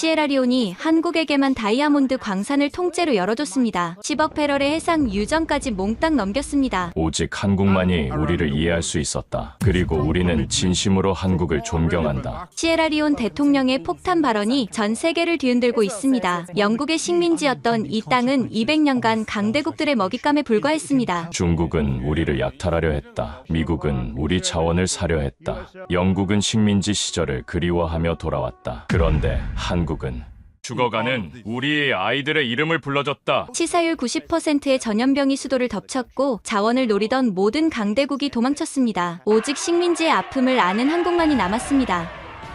시에라리온이 한국에게만 다이아몬드 광산을 통째로 열어줬습니다. 10억 배럴의 해상 유전까지 몽땅 넘겼습니다. 오직 한국만이 우리를 이해할 수 있었다. 그리고 우리는 진심으로 한국을 존경한다. 시에라리온 대통령의 폭탄 발언이 전 세계를 뒤흔들고 있습니다. 영국의 식민지였던 이 땅은 200년간 강대국들의 먹잇감에 불과했습니다. 중국은 우리를 약탈하려 했다. 미국은 우리 자원을 사려 했다. 영국은 식민지 시절을 그리워하며 돌아왔다. 그런데 한국은 죽어가는 우리의 아이들의 이름을 불러줬다. 치사율 90%의 전염병이 수도를 덮쳤고 자원을 노리던 모든 강대국이 도망쳤습니다. 오직 식민지의 아픔을 아는 한국만이 남았습니다.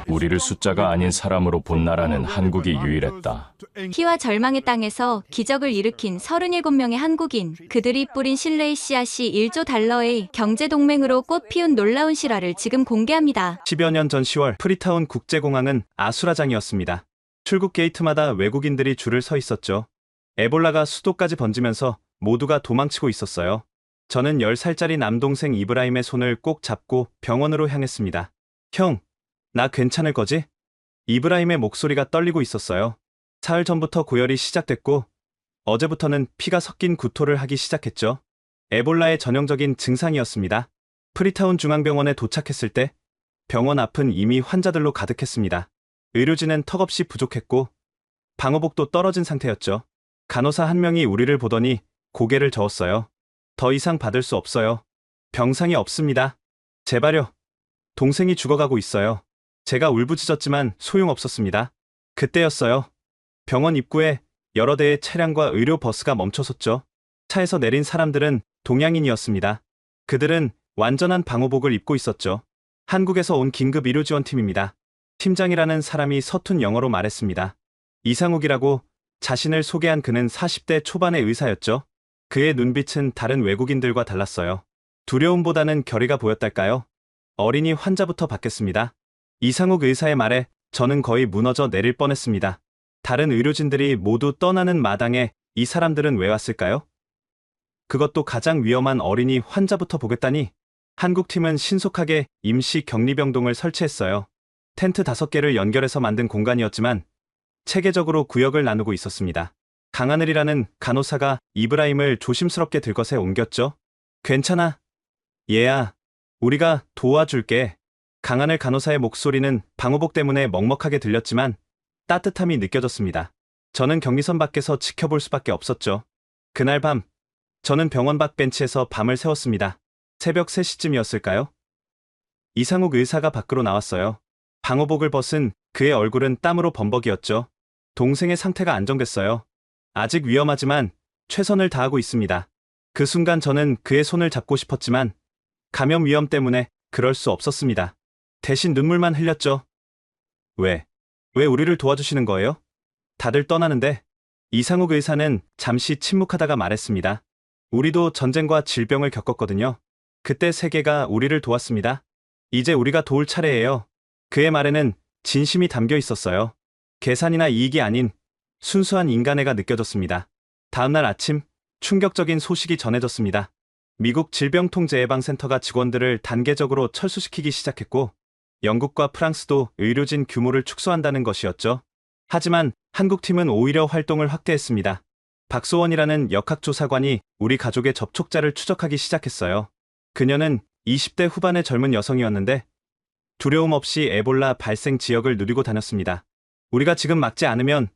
우리를 숫자가 아닌 사람으로 본 나라는 한국이 유일했다. 피와 절망의 땅에서 기적을 일으킨 37명의 한국인, 그들이 뿌린 신뢰의 씨앗이 1조 달러의 경제동맹으로 꽃피운 놀라운 실화를 지금 공개합니다. 10여 년 전 10월 프리타운 국제공항은 아수라장이었습니다. 출국 게이트마다 외국인들이 줄을 서 있었죠. 에볼라가 수도까지 번지면서 모두가 도망치고 있었어요. 저는 10살짜리 남동생 이브라임의 손을 꼭 잡고 병원으로 향했습니다. 형, 나 괜찮을 거지? 이브라임의 목소리가 떨리고 있었어요. 사흘 전부터 고열이 시작됐고 어제부터는 피가 섞인 구토를 하기 시작했죠. 에볼라의 전형적인 증상이었습니다. 프리타운 중앙병원에 도착했을 때 병원 앞은 이미 환자들로 가득했습니다. 의료진은 턱없이 부족했고 방호복도 떨어진 상태였죠. 간호사 한 명이 우리를 보더니 고개를 저었어요. 더 이상 받을 수 없어요. 병상이 없습니다. 제발요. 동생이 죽어가고 있어요. 제가 울부짖었지만 소용없었습니다. 그때였어요. 병원 입구에 여러 대의 차량과 의료버스가 멈춰섰죠. 차에서 내린 사람들은 동양인이었습니다. 그들은 완전한 방호복을 입고 있었죠. 한국에서 온 긴급 의료지원팀입니다. 팀장이라는 사람이 서툰 영어로 말했습니다. 이상욱이라고 자신을 소개한 그는 40대 초반의 의사였죠. 그의 눈빛은 다른 외국인들과 달랐어요. 두려움보다는 결의가 보였달까요? 어린이 환자부터 받겠습니다. 이상욱 의사의 말에 저는 거의 무너져 내릴 뻔했습니다. 다른 의료진들이 모두 떠나는 마당에 이 사람들은 왜 왔을까요? 그것도 가장 위험한 어린이 환자부터 보겠다니. 한국팀은 신속하게 임시 격리병동을 설치했어요. 텐트 5개를 연결해서 만든 공간이었지만 체계적으로 구역을 나누고 있었습니다. 강하늘이라는 간호사가 이브라임을 조심스럽게 들것에 옮겼죠. 괜찮아. 얘야, 우리가 도와줄게. 강하늘 간호사의 목소리는 방호복 때문에 먹먹하게 들렸지만 따뜻함이 느껴졌습니다. 저는 격리선 밖에서 지켜볼 수밖에 없었죠. 그날 밤, 저는 병원 밖 벤치에서 밤을 새웠습니다. 새벽 3시쯤이었을까요? 이상욱 의사가 밖으로 나왔어요. 방호복을 벗은 그의 얼굴은 땀으로 범벅이었죠. 동생의 상태가 안정됐어요. 아직 위험하지만 최선을 다하고 있습니다. 그 순간 저는 그의 손을 잡고 싶었지만 감염 위험 때문에 그럴 수 없었습니다. 대신 눈물만 흘렸죠. 왜 우리를 도와주시는 거예요? 다들 떠나는데. 이상욱 의사는 잠시 침묵하다가 말했습니다. 우리도 전쟁과 질병을 겪었거든요. 그때 세계가 우리를 도왔습니다. 이제 우리가 도울 차례예요. 그의 말에는 진심이 담겨 있었어요. 계산이나 이익이 아닌 순수한 인간애가 느껴졌습니다. 다음날 아침, 충격적인 소식이 전해졌습니다. 미국 질병통제예방센터가 직원들을 단계적으로 철수시키기 시작했고 영국과 프랑스도 의료진 규모를 축소한다는 것이었죠. 하지만 한국팀은 오히려 활동을 확대했습니다. 박소원이라는 역학조사관이 우리 가족의 접촉자를 추적하기 시작했어요. 그녀는 20대 후반의 젊은 여성이었는데 두려움 없이 에볼라 발생 지역을 누리고 다녔습니다. 우리가 지금 막지 않으면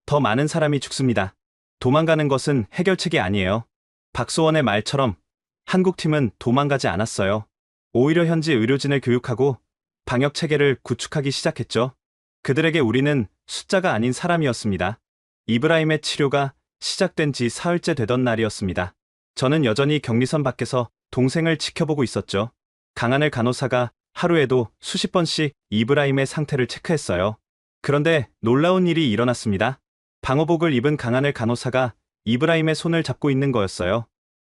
더 많은 사람이 죽습니다. 도망가는 것은 해결책이 아니에요. 박소원의 말처럼 한국팀은 도망가지 않았어요. 오히려 현지 의료진을 교육하고 방역 체계를 구축하기 시작했죠. 그들에게 우리는 숫자가 아닌 사람이었습니다. 이브라임의 치료가 시작된 지 사흘째 되던 날이었습니다. 저는 여전히 격리선 밖에서 동생을 지켜보고 있었죠. 강하늘 간호사가 하루에도 수십 번씩 이브라임의 상태를 체크했어요. 그런데 놀라운 일이 일어났습니다. 방호복을 입은 강하늘 간호사가 이브라임의 손을 잡고 있는 거였어요.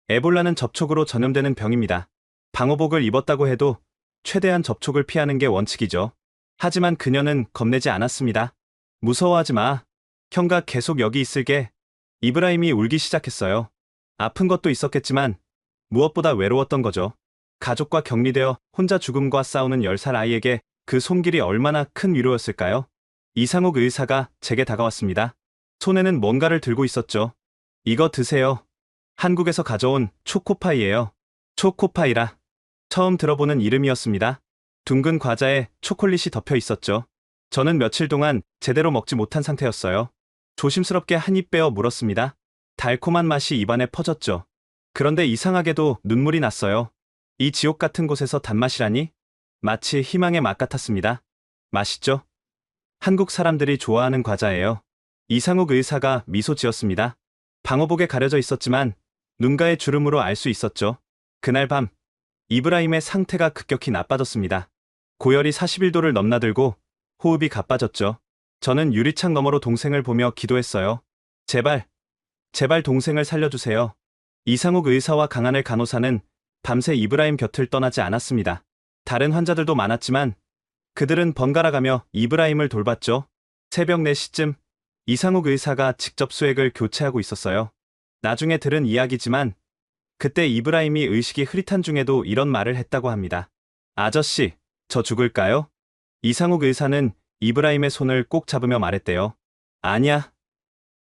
에볼라는 접촉으로 전염되는 병입니다. 방호복을 입었다고 해도 최대한 접촉을 피하는 게 원칙이죠. 하지만 그녀는 겁내지 않았습니다. 무서워하지 마. 형가 계속 여기 있을게. 이브라임이 울기 시작했어요. 아픈 것도 있었겠지만 무엇보다 외로웠던 거죠. 가족과 격리되어 혼자 죽음과 싸우는 10살 아이에게 그 손길이 얼마나 큰 위로였을까요? 이상욱 의사가 제게 다가왔습니다. 손에는 뭔가를 들고 있었죠. 이거 드세요. 한국에서 가져온 초코파이예요. 초코파이라. 처음 들어보는 이름이었습니다. 둥근 과자에 초콜릿이 덮여 있었죠. 저는 며칠 동안 제대로 먹지 못한 상태였어요. 조심스럽게 한 입 빼어 물었습니다. 달콤한 맛이 입안에 퍼졌죠. 그런데 이상하게도 눈물이 났어요. 이 지옥 같은 곳에서 단맛이라니? 마치 희망의 맛 같았습니다. 맛있죠? 한국 사람들이 좋아하는 과자예요. 이상욱 의사가 미소 지었습니다. 방호복에 가려져 있었지만 눈가의 주름으로 알 수 있었죠. 그날 밤, 이브라임의 상태가 급격히 나빠졌습니다. 고열이 41도를 넘나들고 호흡이 가빠졌죠. 저는 유리창 너머로 동생을 보며 기도했어요. 제발, 제발 동생을 살려주세요. 이상욱 의사와 강하늘 간호사는 밤새 이브라임 곁을 떠나지 않았습니다. 다른 환자들도 많았지만 그들은 번갈아가며 이브라임을 돌봤죠. 새벽 4시쯤 이상욱 의사가 직접 수액을 교체하고 있었어요. 나중에 들은 이야기지만 그때 이브라임이 의식이 흐릿한 중에도 이런 말을 했다고 합니다. 아저씨, 저 죽을까요? 이상욱 의사는 이브라임의 손을 꼭 잡으며 말했대요. 아니야.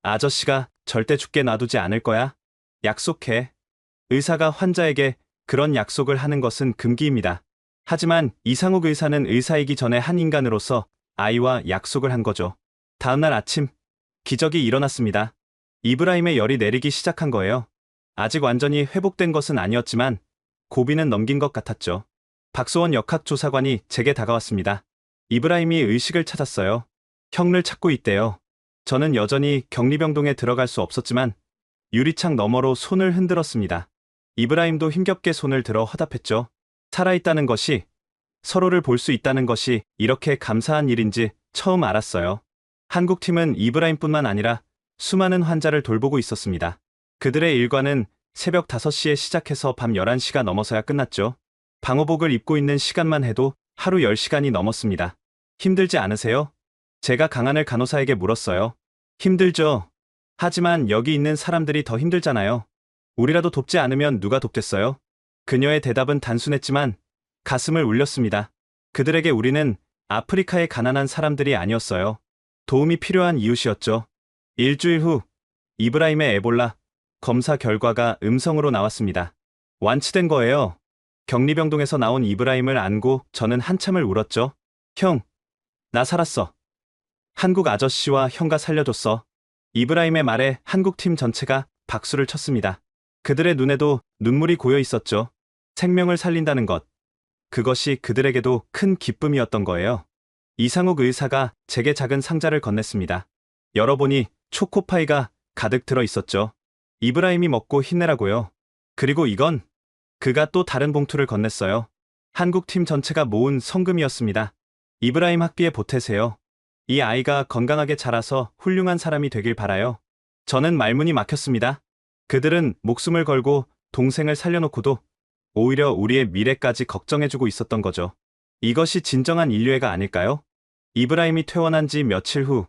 아저씨가 절대 죽게 놔두지 않을 거야. 약속해. 의사가 환자에게 그런 약속을 하는 것은 금기입니다. 하지만 이상욱 의사는 의사이기 전에 한 인간으로서 아이와 약속을 한 거죠. 다음날 아침, 기적이 일어났습니다. 이브라임의 열이 내리기 시작한 거예요. 아직 완전히 회복된 것은 아니었지만 고비는 넘긴 것 같았죠. 박소원 역학조사관이 제게 다가왔습니다. 이브라임이 의식을 찾았어요. 형을 찾고 있대요. 저는 여전히 격리병동에 들어갈 수 없었지만 유리창 너머로 손을 흔들었습니다. 이브라임도 힘겹게 손을 들어 화답했죠. 살아있다는 것이, 서로를 볼 수 있다는 것이 이렇게 감사한 일인지 처음 알았어요. 한국팀은 이브라임뿐만 아니라 수많은 환자를 돌보고 있었습니다. 그들의 일과는 새벽 5시에 시작해서 밤 11시가 넘어서야 끝났죠. 방호복을 입고 있는 시간만 해도 하루 10시간이 넘었습니다. 힘들지 않으세요? 제가 강하늘 간호사에게 물었어요. 힘들죠. 하지만 여기 있는 사람들이 더 힘들잖아요. 우리라도 돕지 않으면 누가 돕겠어요? 그녀의 대답은 단순했지만 가슴을 울렸습니다. 그들에게 우리는 아프리카의 가난한 사람들이 아니었어요. 도움이 필요한 이웃이었죠. 일주일 후 이브라임의 에볼라 검사 결과가 음성으로 나왔습니다. 완치된 거예요. 격리병동에서 나온 이브라임을 안고 저는 한참을 울었죠. 형, 나 살았어. 한국 아저씨와 형가 살려줬어. 이브라임의 말에 한국팀 전체가 박수를 쳤습니다. 그들의 눈에도 눈물이 고여 있었죠. 생명을 살린다는 것. 그것이 그들에게도 큰 기쁨이었던 거예요. 이상욱 의사가 제게 작은 상자를 건넸습니다. 열어보니 초코파이가 가득 들어 있었죠. 이브라임이 먹고 힘내라고요. 그리고 이건 그가 또 다른 봉투를 건넸어요. 한국팀 전체가 모은 성금이었습니다. 이브라임 학비에 보태세요. 이 아이가 건강하게 자라서 훌륭한 사람이 되길 바라요. 저는 말문이 막혔습니다. 그들은 목숨을 걸고 동생을 살려놓고도 오히려 우리의 미래까지 걱정해주고 있었던 거죠. 이것이 진정한 인류애가 아닐까요? 이브라임이 퇴원한 지 며칠 후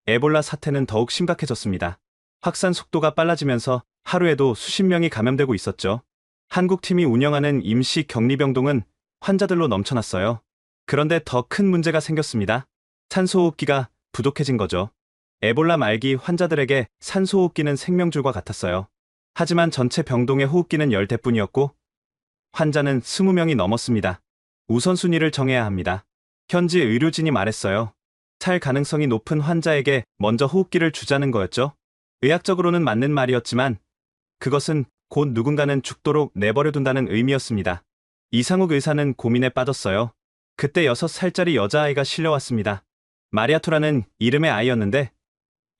에볼라 사태는 더욱 심각해졌습니다. 확산 속도가 빨라지면서 하루에도 수십 명이 감염되고 있었죠. 한국팀이 운영하는 임시 격리병동은 환자들로 넘쳐났어요. 그런데 더 큰 문제가 생겼습니다. 산소호흡기가 부족해진 거죠. 에볼라 말기 환자들에게 산소호흡기는 생명줄과 같았어요. 하지만 전체 병동의 호흡기는 10대뿐이었고 환자는 20명이 넘었습니다. 우선순위를 정해야 합니다. 현지 의료진이 말했어요. 살 가능성이 높은 환자에게 먼저 호흡기를 주자는 거였죠. 의학적으로는 맞는 말이었지만 그것은 곧 누군가는 죽도록 내버려둔다는 의미였습니다. 이상욱 의사는 고민에 빠졌어요. 그때 6살짜리 여자아이가 실려왔습니다. 마리아투라는 이름의 아이였는데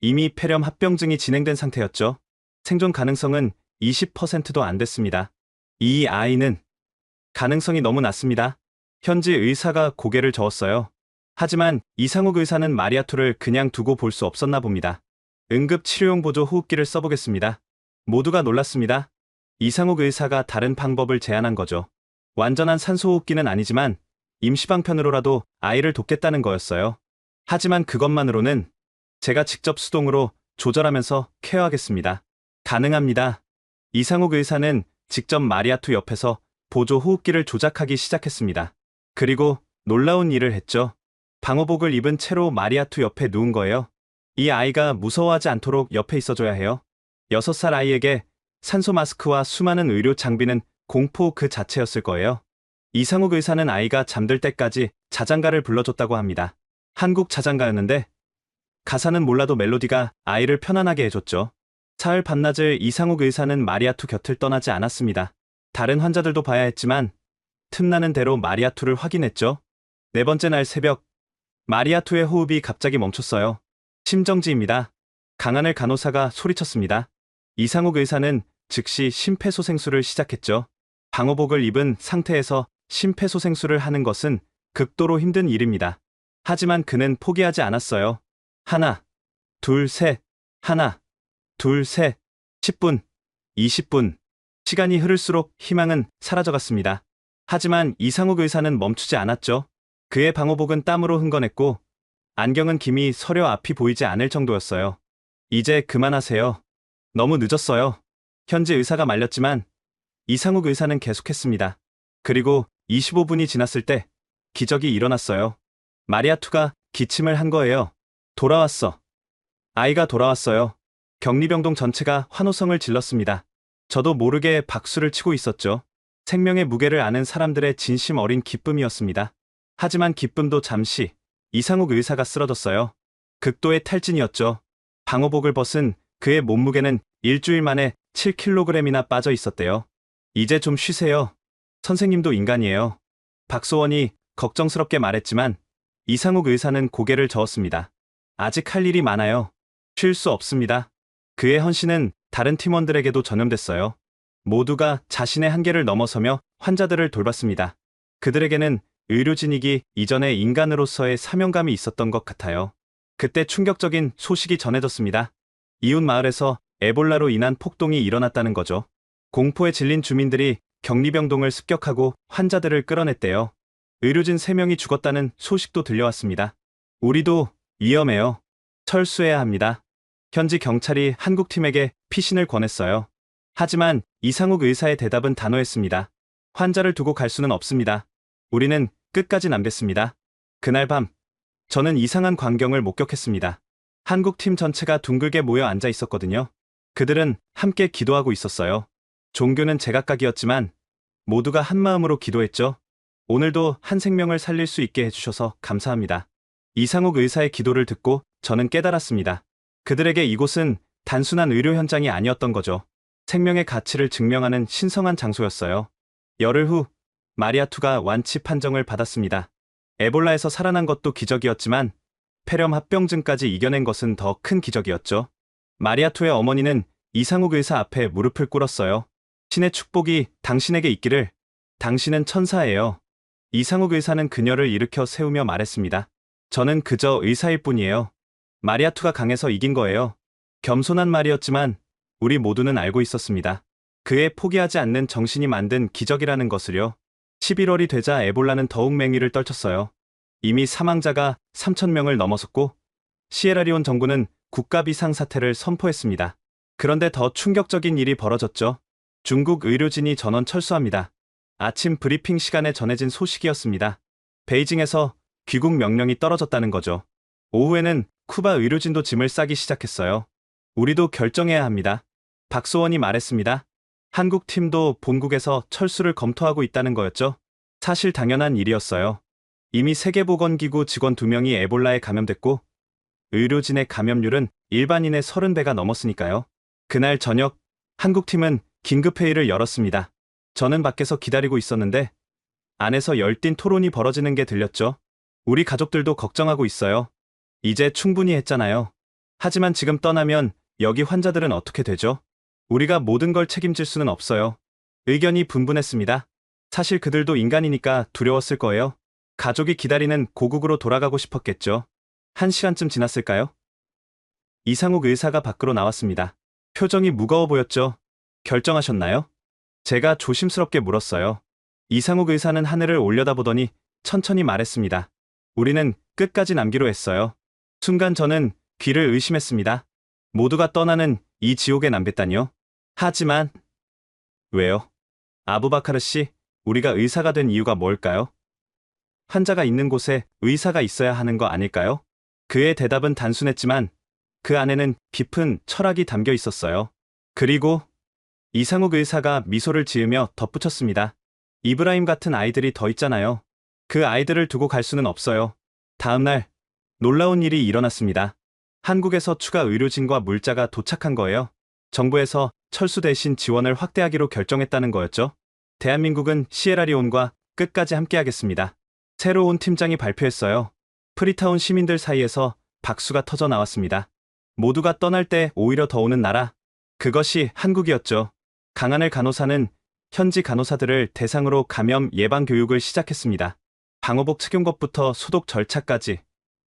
이미 폐렴 합병증이 진행된 상태였죠. 생존 가능성은 20%도 안 됐습니다. 이 아이는 가능성이 너무 낮습니다. 현지 의사가 고개를 저었어요. 하지만 이상욱 의사는 마리아투를 그냥 두고 볼 수 없었나 봅니다. 응급치료용 보조 호흡기를 써보겠습니다. 모두가 놀랐습니다. 이상욱 의사가 다른 방법을 제안한 거죠. 완전한 산소호흡기는 아니지만 임시방편으로라도 아이를 돕겠다는 거였어요. 하지만 그것만으로는 제가 직접 수동으로 조절하면서 케어하겠습니다. 가능합니다. 이상욱 의사는 직접 마리아투 옆에서 보조 호흡기를 조작하기 시작했습니다. 그리고 놀라운 일을 했죠. 방호복을 입은 채로 마리아투 옆에 누운 거예요. 이 아이가 무서워하지 않도록 옆에 있어줘야 해요. 6살 아이에게 산소 마스크와 수많은 의료 장비는 공포 그 자체였을 거예요. 이상욱 의사는 아이가 잠들 때까지 자장가를 불러줬다고 합니다. 한국 자장가였는데 가사는 몰라도 멜로디가 아이를 편안하게 해줬죠. 사흘 밤낮을 이상욱 의사는 마리아투 곁을 떠나지 않았습니다. 다른 환자들도 봐야 했지만 틈나는 대로 마리아투를 확인했죠. 네 번째 날 새벽, 마리아투의 호흡이 갑자기 멈췄어요. 심정지입니다. 강하늘 간호사가 소리쳤습니다. 이상욱 의사는 즉시 심폐소생술을 시작했죠. 방호복을 입은 상태에서 심폐소생술을 하는 것은 극도로 힘든 일입니다. 하지만 그는 포기하지 않았어요. 하나, 둘, 셋, 하나, 둘, 셋, 10분, 20분. 시간이 흐를수록 희망은 사라져갔습니다. 하지만 이상욱 의사는 멈추지 않았죠. 그의 방호복은 땀으로 흥건했고 안경은 김이 서려 앞이 보이지 않을 정도였어요. 이제 그만하세요. 너무 늦었어요. 현지 의사가 말렸지만 이상욱 의사는 계속했습니다. 그리고 25분이 지났을 때 기적이 일어났어요. 마리아투가 기침을 한 거예요. 돌아왔어. 아이가 돌아왔어요. 격리병동 전체가 환호성을 질렀습니다. 저도 모르게 박수를 치고 있었죠. 생명의 무게를 아는 사람들의 진심 어린 기쁨이었습니다. 하지만 기쁨도 잠시 이상욱 의사가 쓰러졌어요. 극도의 탈진이었죠. 방호복을 벗은 그의 몸무게는 일주일 만에 7kg이나 빠져 있었대요. 이제 좀 쉬세요. 선생님도 인간이에요. 박소원이 걱정스럽게 말했지만 이상욱 의사는 고개를 저었습니다. 아직 할 일이 많아요. 쉴 수 없습니다. 그의 헌신은 다른 팀원들에게도 전염됐어요. 모두가 자신의 한계를 넘어서며 환자들을 돌봤습니다. 그들에게는 의료진이기 이전의 인간으로서의 사명감이 있었던 것 같아요. 그때 충격적인 소식이 전해졌습니다. 이웃 마을에서 에볼라로 인한 폭동이 일어났다는 거죠. 공포에 질린 주민들이 격리병동을 습격하고 환자들을 끌어냈대요. 의료진 3명이 죽었다는 소식도 들려왔습니다. 우리도 위험해요. 철수해야 합니다. 현지 경찰이 한국팀에게 피신을 권했어요. 하지만 이상욱 의사의 대답은 단호했습니다. 환자를 두고 갈 수는 없습니다. 우리는 끝까지 남겠습니다. 그날 밤, 저는 이상한 광경을 목격했습니다. 한국팀 전체가 둥글게 모여 앉아 있었거든요. 그들은 함께 기도하고 있었어요. 종교는 제각각이었지만 모두가 한마음으로 기도했죠. 오늘도 한 생명을 살릴 수 있게 해주셔서 감사합니다. 이상욱 의사의 기도를 듣고 저는 깨달았습니다. 그들에게 이곳은 단순한 의료 현장이 아니었던 거죠. 생명의 가치를 증명하는 신성한 장소였어요. 열흘 후 마리아투가 완치 판정을 받았습니다. 에볼라에서 살아난 것도 기적이었지만 폐렴 합병증까지 이겨낸 것은 더 큰 기적이었죠. 마리아투의 어머니는 이상욱 의사 앞에 무릎을 꿇었어요. 신의 축복이 당신에게 있기를. 당신은 천사예요. 이상욱 의사는 그녀를 일으켜 세우며 말했습니다. 저는 그저 의사일 뿐이에요. 마리아투가 강해서 이긴 거예요. 겸손한 말이었지만 우리 모두는 알고 있었습니다. 그의 포기하지 않는 정신이 만든 기적이라는 것을요. 11월이 되자 에볼라는 더욱 맹위를 떨쳤어요. 이미 사망자가 3,000명을 넘어섰고 시에라리온 정부는 국가 비상사태를 선포했습니다. 그런데 더 충격적인 일이 벌어졌죠. 중국 의료진이 전원 철수합니다. 아침 브리핑 시간에 전해진 소식이었습니다. 베이징에서 귀국 명령이 떨어졌다는 거죠. 오후에는 쿠바 의료진도 짐을 싸기 시작했어요. 우리도 결정해야 합니다. 박소원이 말했습니다. 한국 팀도 본국에서 철수를 검토하고 있다는 거였죠. 사실 당연한 일이었어요. 이미 세계보건기구 직원 2명이 에볼라에 감염됐고 의료진의 감염률은 일반인의 30배가 넘었으니까요. 그날 저녁 한국팀은 긴급회의를 열었습니다. 저는 밖에서 기다리고 있었는데 안에서 열띤 토론이 벌어지는 게 들렸죠. 우리 가족들도 걱정하고 있어요. 이제 충분히 했잖아요. 하지만 지금 떠나면 여기 환자들은 어떻게 되죠? 우리가 모든 걸 책임질 수는 없어요. 의견이 분분했습니다. 사실 그들도 인간이니까 두려웠을 거예요. 가족이 기다리는 고국으로 돌아가고 싶었겠죠. 1시간쯤 지났을까요? 이상욱 의사가 밖으로 나왔습니다. 표정이 무거워 보였죠. 결정하셨나요? 제가 조심스럽게 물었어요. 이상욱 의사는 하늘을 올려다보더니 천천히 말했습니다. 우리는 끝까지 남기로 했어요. 순간 저는 귀를 의심했습니다. 모두가 떠나는 이 지옥에 남겠다니요? 하지만 왜요? 아부바카르 씨, 우리가 의사가 된 이유가 뭘까요? 환자가 있는 곳에 의사가 있어야 하는 거 아닐까요? 그의 대답은 단순했지만 그 안에는 깊은 철학이 담겨 있었어요. 그리고 이상욱 의사가 미소를 지으며 덧붙였습니다. 이브라임 같은 아이들이 더 있잖아요. 그 아이들을 두고 갈 수는 없어요. 다음 날 놀라운 일이 일어났습니다. 한국에서 추가 의료진과 물자가 도착한 거예요. 정부에서 철수 대신 지원을 확대하기로 결정했다는 거였죠. 대한민국은 시에라리온과 끝까지 함께하겠습니다. 새로운 팀장이 발표했어요. 프리타운 시민들 사이에서 박수가 터져 나왔습니다. 모두가 떠날 때 오히려 더 오는 나라. 그것이 한국이었죠. 강하늘 간호사는 현지 간호사들을 대상으로 감염 예방 교육을 시작했습니다. 방호복 착용 것부터 소독 절차까지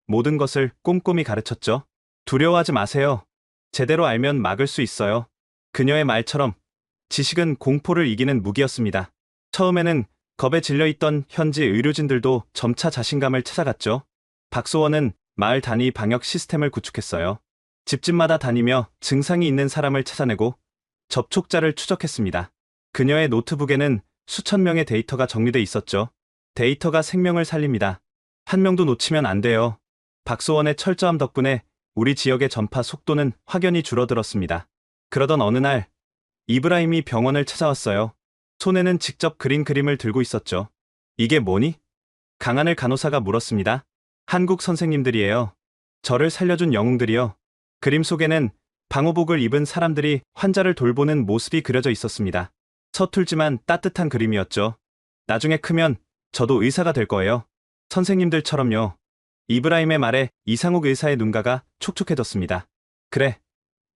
모든 것을 꼼꼼히 가르쳤죠. 두려워하지 마세요. 제대로 알면 막을 수 있어요. 그녀의 말처럼 지식은 공포를 이기는 무기였습니다. 처음에는 겁에 질려있던 현지 의료진들도 점차 자신감을 찾아갔죠. 박소원은 마을 단위 방역 시스템을 구축했어요. 집집마다 다니며 증상이 있는 사람을 찾아내고 접촉자를 추적했습니다. 그녀의 노트북에는 수천 명의 데이터가 정리돼 있었죠. 데이터가 생명을 살립니다. 한 명도 놓치면 안 돼요. 박소원의 철저함 덕분에 우리 지역의 전파 속도는 확연히 줄어들었습니다. 그러던 어느 날 이브라임이 병원을 찾아왔어요. 손에는 직접 그린 그림을 들고 있었죠. 이게 뭐니? 강하늘 간호사가 물었습니다. 한국 선생님들이에요. 저를 살려준 영웅들이요. 그림 속에는 방호복을 입은 사람들이 환자를 돌보는 모습이 그려져 있었습니다. 서툴지만 따뜻한 그림이었죠. 나중에 크면 저도 의사가 될 거예요. 선생님들처럼요. 이브라임의 말에 이상욱 의사의 눈가가 촉촉해졌습니다. 그래,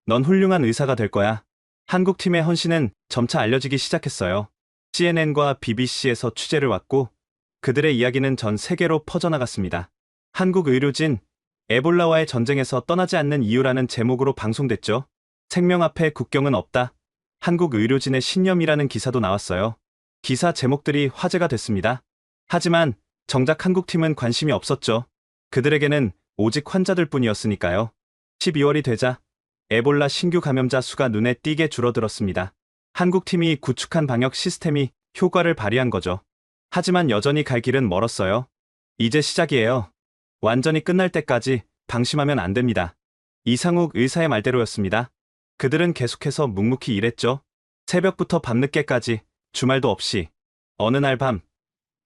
넌 훌륭한 의사가 될 거야. 한국 팀의 헌신은 점차 알려지기 시작했어요. CNN과 BBC에서 취재를 왔고 그들의 이야기는 전 세계로 퍼져나갔습니다. 한국 의료진, 에볼라와의 전쟁에서 떠나지 않는 이유라는 제목으로 방송됐죠. 생명 앞에 국경은 없다. 한국 의료진의 신념이라는 기사도 나왔어요. 기사 제목들이 화제가 됐습니다. 하지만 정작 한국팀은 관심이 없었죠. 그들에게는 오직 환자들 뿐이었으니까요. 12월이 되자 에볼라 신규 감염자 수가 눈에 띄게 줄어들었습니다. 한국팀이 구축한 방역 시스템이 효과를 발휘한 거죠. 하지만 여전히 갈 길은 멀었어요. 이제 시작이에요. 완전히 끝날 때까지 방심하면 안 됩니다. 이상욱 의사의 말대로였습니다. 그들은 계속해서 묵묵히 일했죠. 새벽부터 밤늦게까지 주말도 없이. 어느 날 밤,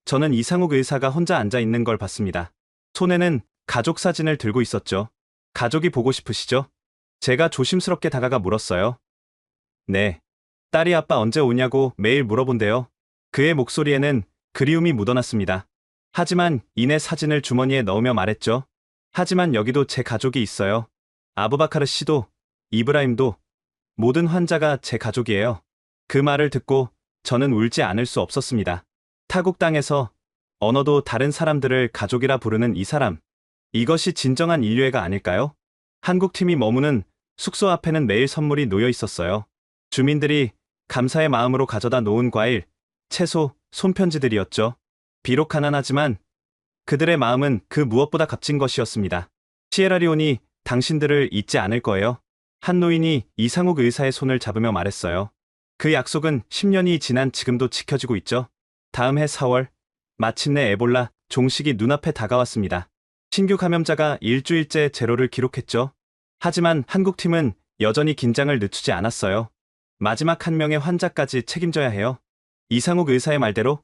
저는 이상욱 의사가 혼자 앉아 있는 걸 봤습니다. 손에는 가족 사진을 들고 있었죠. 가족이 보고 싶으시죠? 제가 조심스럽게 다가가 물었어요. 네. 딸이 아빠 언제 오냐고 매일 물어본대요. 그의 목소리에는 그리움이 묻어났습니다. 하지만 이내 사진을 주머니에 넣으며 말했죠. 하지만 여기도 제 가족이 있어요. 아부바카르 씨도, 이브라임도, 모든 환자가 제 가족이에요. 그 말을 듣고 저는 울지 않을 수 없었습니다. 타국 땅에서 언어도 다른 사람들을 가족이라 부르는 이 사람. 이것이 진정한 인류애가 아닐까요? 한국팀이 머무는 숙소 앞에는 매일 선물이 놓여 있었어요. 주민들이 감사의 마음으로 가져다 놓은 과일, 채소, 손편지들이었죠. 비록 가난하지만 그들의 마음은 그 무엇보다 값진 것이었습니다. 시에라리온이 당신들을 잊지 않을 거예요. 한 노인이 이상욱 의사의 손을 잡으며 말했어요. 그 약속은 10년이 지난 지금도 지켜지고 있죠. 다음 해 4월, 마침내 에볼라 종식이 눈앞에 다가왔습니다. 신규 감염자가 일주일째 제로를 기록했죠. 하지만 한국팀은 여전히 긴장을 늦추지 않았어요. 마지막 한 명의 환자까지 책임져야 해요. 이상욱 의사의 말대로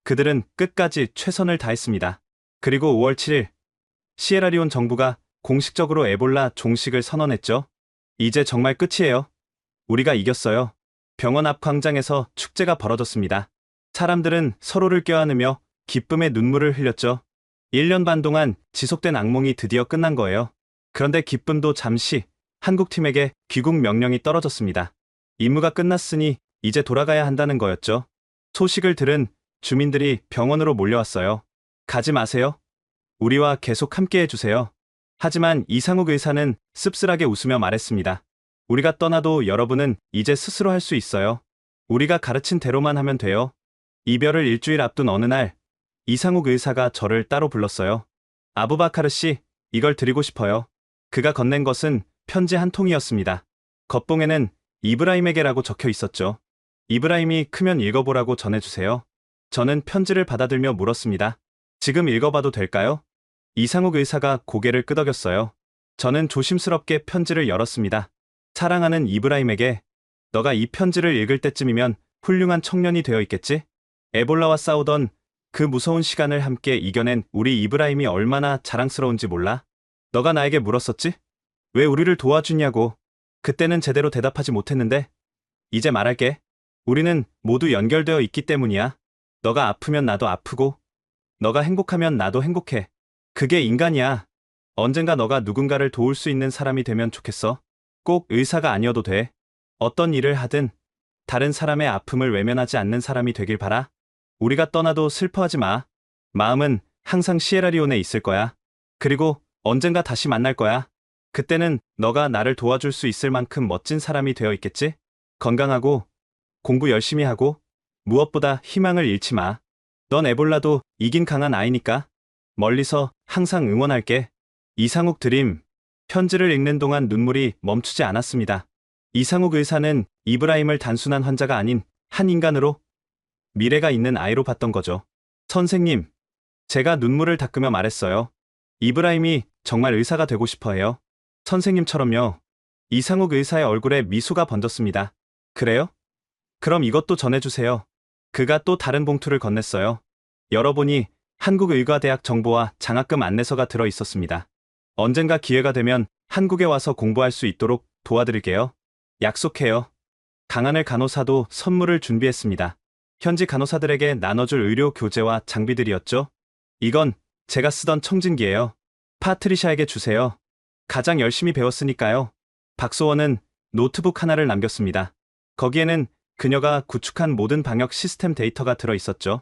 그들은 끝까지 최선을 다했습니다. 그리고 5월 7일, 시에라리온 정부가 공식적으로 에볼라 종식을 선언했죠. 이제 정말 끝이에요. 우리가 이겼어요. 병원 앞 광장에서 축제가 벌어졌습니다. 사람들은 서로를 껴안으며 기쁨의 눈물을 흘렸죠. 1년 반 동안 지속된 악몽이 드디어 끝난 거예요. 그런데 기쁨도 잠시 한국팀에게 귀국 명령이 떨어졌습니다. 임무가 끝났으니 이제 돌아가야 한다는 거였죠. 소식을 들은 주민들이 병원으로 몰려왔어요. 가지 마세요. 우리와 계속 함께 해주세요. 하지만 이상욱 의사는 씁쓸하게 웃으며 말했습니다. 우리가 떠나도 여러분은 이제 스스로 할 수 있어요. 우리가 가르친 대로만 하면 돼요. 이별을 일주일 앞둔 어느 날, 이상욱 의사가 저를 따로 불렀어요. 아부바카르 씨, 이걸 드리고 싶어요. 그가 건넨 것은 편지 한 통이었습니다. 겉봉에는 이브라임에게라고 적혀 있었죠. 이브라임이 크면 읽어보라고 전해주세요. 저는 편지를 받아들며 물었습니다. 지금 읽어봐도 될까요? 이상욱 의사가 고개를 끄덕였어요. 저는 조심스럽게 편지를 열었습니다. 사랑하는 이브라임에게, 너가 이 편지를 읽을 때쯤이면 훌륭한 청년이 되어 있겠지? 에볼라와 싸우던 그 무서운 시간을 함께 이겨낸 우리 이브라임이 얼마나 자랑스러운지 몰라? 너가 나에게 물었었지? 왜 우리를 도와주냐고. 그때는 제대로 대답하지 못했는데 이제 말할게. 우리는 모두 연결되어 있기 때문이야. 너가 아프면 나도 아프고 너가 행복하면 나도 행복해. 그게 인간이야. 언젠가 너가 누군가를 도울 수 있는 사람이 되면 좋겠어. 꼭 의사가 아니어도 돼. 어떤 일을 하든 다른 사람의 아픔을 외면하지 않는 사람이 되길 바라. 우리가 떠나도 슬퍼하지 마. 마음은 항상 시에라리온에 있을 거야. 그리고 언젠가 다시 만날 거야. 그때는 너가 나를 도와줄 수 있을 만큼 멋진 사람이 되어 있겠지? 건강하고 공부 열심히 하고 무엇보다 희망을 잃지 마. 넌 에볼라도 이긴 강한 아이니까. 멀리서 항상 응원할게. 이상욱 드림. 편지를 읽는 동안 눈물이 멈추지 않았습니다. 이상욱 의사는 이브라임을 단순한 환자가 아닌 한 인간으로, 미래가 있는 아이로 봤던 거죠. 선생님, 제가 눈물을 닦으며 말했어요. 이브라임이 정말 의사가 되고 싶어 해요. 선생님처럼요. 이상욱 의사의 얼굴에 미소가 번졌습니다. 그래요? 그럼 이것도 전해주세요. 그가 또 다른 봉투를 건넸어요. 열어보니 한국의과대학 정보와 장학금 안내서가 들어 있었습니다. 언젠가 기회가 되면 한국에 와서 공부할 수 있도록 도와드릴게요. 약속해요. 강하늘 간호사도 선물을 준비했습니다. 현지 간호사들에게 나눠줄 의료 교재와 장비들이었죠. 이건 제가 쓰던 청진기예요. 파트리샤에게 주세요. 가장 열심히 배웠으니까요. 박소원은 노트북 하나를 남겼습니다. 거기에는 그녀가 구축한 모든 방역 시스템 데이터가 들어 있었죠.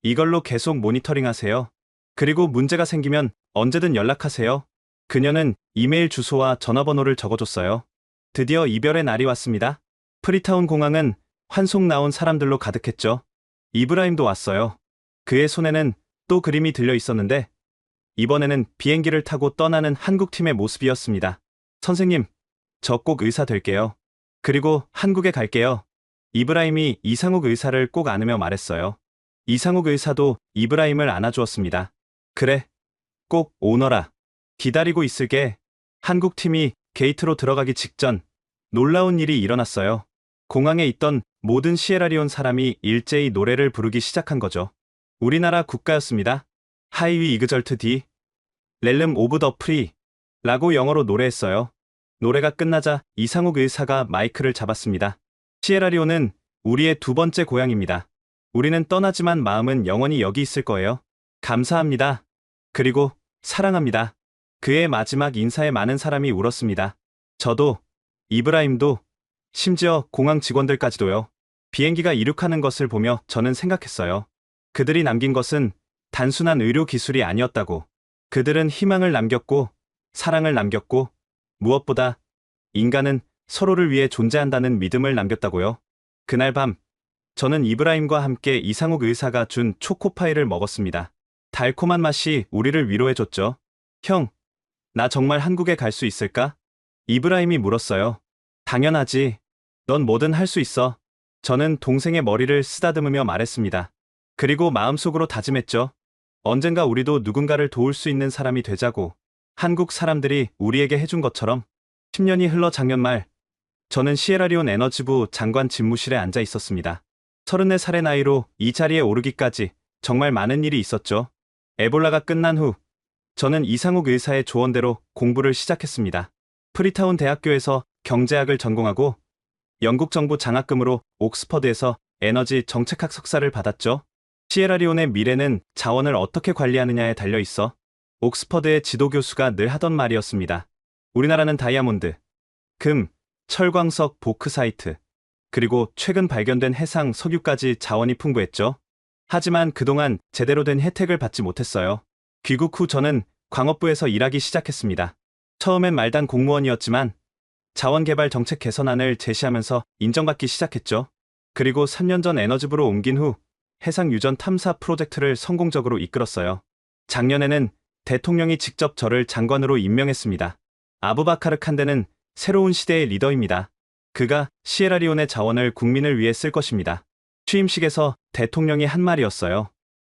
이걸로 계속 모니터링하세요. 그리고 문제가 생기면 언제든 연락하세요. 그녀는 이메일 주소와 전화번호를 적어줬어요. 드디어 이별의 날이 왔습니다. 프리타운 공항은 환송 나온 사람들로 가득했죠. 이브라임도 왔어요. 그의 손에는 또 그림이 들려 있었는데 이번에는 비행기를 타고 떠나는 한국팀의 모습이었습니다. 선생님, 저 꼭 의사 될게요. 그리고 한국에 갈게요. 이브라임이 이상욱 의사를 꼭 안으며 말했어요. 이상욱 의사도 이브라임을 안아주었습니다. 그래, 꼭 오너라. 기다리고 있을게. 한국팀이 게이트로 들어가기 직전 놀라운 일이 일어났어요. 공항에 있던 모든 시에라리온 사람이 일제히 노래를 부르기 시작한 거죠. 우리나라 국가였습니다. 하이위 이그절트 디 렐름 오브 더 프리 라고 영어로 노래했어요. 노래가 끝나자 이상욱 의사가 마이크를 잡았습니다. 시에라리온은 우리의 두 번째 고향입니다. 우리는 떠나지만 마음은 영원히 여기 있을 거예요. 감사합니다. 그리고 사랑합니다. 그의 마지막 인사에 많은 사람이 울었습니다. 저도, 이브라임도, 심지어 공항 직원들까지도요. 비행기가 이륙하는 것을 보며 저는 생각했어요. 그들이 남긴 것은 단순한 의료 기술이 아니었다고. 그들은 희망을 남겼고, 사랑을 남겼고, 무엇보다 인간은 서로를 위해 존재한다는 믿음을 남겼다고요. 그날 밤, 저는 이브라임과 함께 이상욱 의사가 준 초코파이를 먹었습니다. 달콤한 맛이 우리를 위로해줬죠. 형, 나 정말 한국에 갈 수 있을까? 이브라임이 물었어요. 당연하지. 넌 뭐든 할 수 있어. 저는 동생의 머리를 쓰다듬으며 말했습니다. 그리고 마음속으로 다짐했죠. 언젠가 우리도 누군가를 도울 수 있는 사람이 되자고. 한국 사람들이 우리에게 해준 것처럼. 10년이 흘러 작년 말, 저는 시에라리온 에너지부 장관 집무실에 앉아 있었습니다. 34살의 나이로 이 자리에 오르기까지 정말 많은 일이 있었죠. 에볼라가 끝난 후, 저는 이상욱 의사의 조언대로 공부를 시작했습니다. 프리타운 대학교에서 경제학을 전공하고 영국 정부 장학금으로 옥스퍼드에서 에너지 정책학 석사를 받았죠. 시에라리온의 미래는 자원을 어떻게 관리하느냐에 달려 있어. 옥스퍼드의 지도교수가 늘 하던 말이었습니다. 우리나라는 다이아몬드, 금, 철광석, 보크사이트, 그리고 최근 발견된 해상 석유까지 자원이 풍부했죠. 하지만 그동안 제대로 된 혜택을 받지 못했어요. 귀국 후 저는 광업부에서 일하기 시작했습니다. 처음엔 말단 공무원이었지만 자원개발 정책 개선안을 제시하면서 인정받기 시작했죠. 그리고 3년 전 에너지부로 옮긴 후 해상 유전 탐사 프로젝트를 성공적으로 이끌었어요. 작년에는 대통령이 직접 저를 장관으로 임명했습니다. 아부바카르 칸데는 새로운 시대의 리더입니다. 그가 시에라리온의 자원을 국민을 위해 쓸 것입니다. 취임식에서 대통령이 한 말이었어요.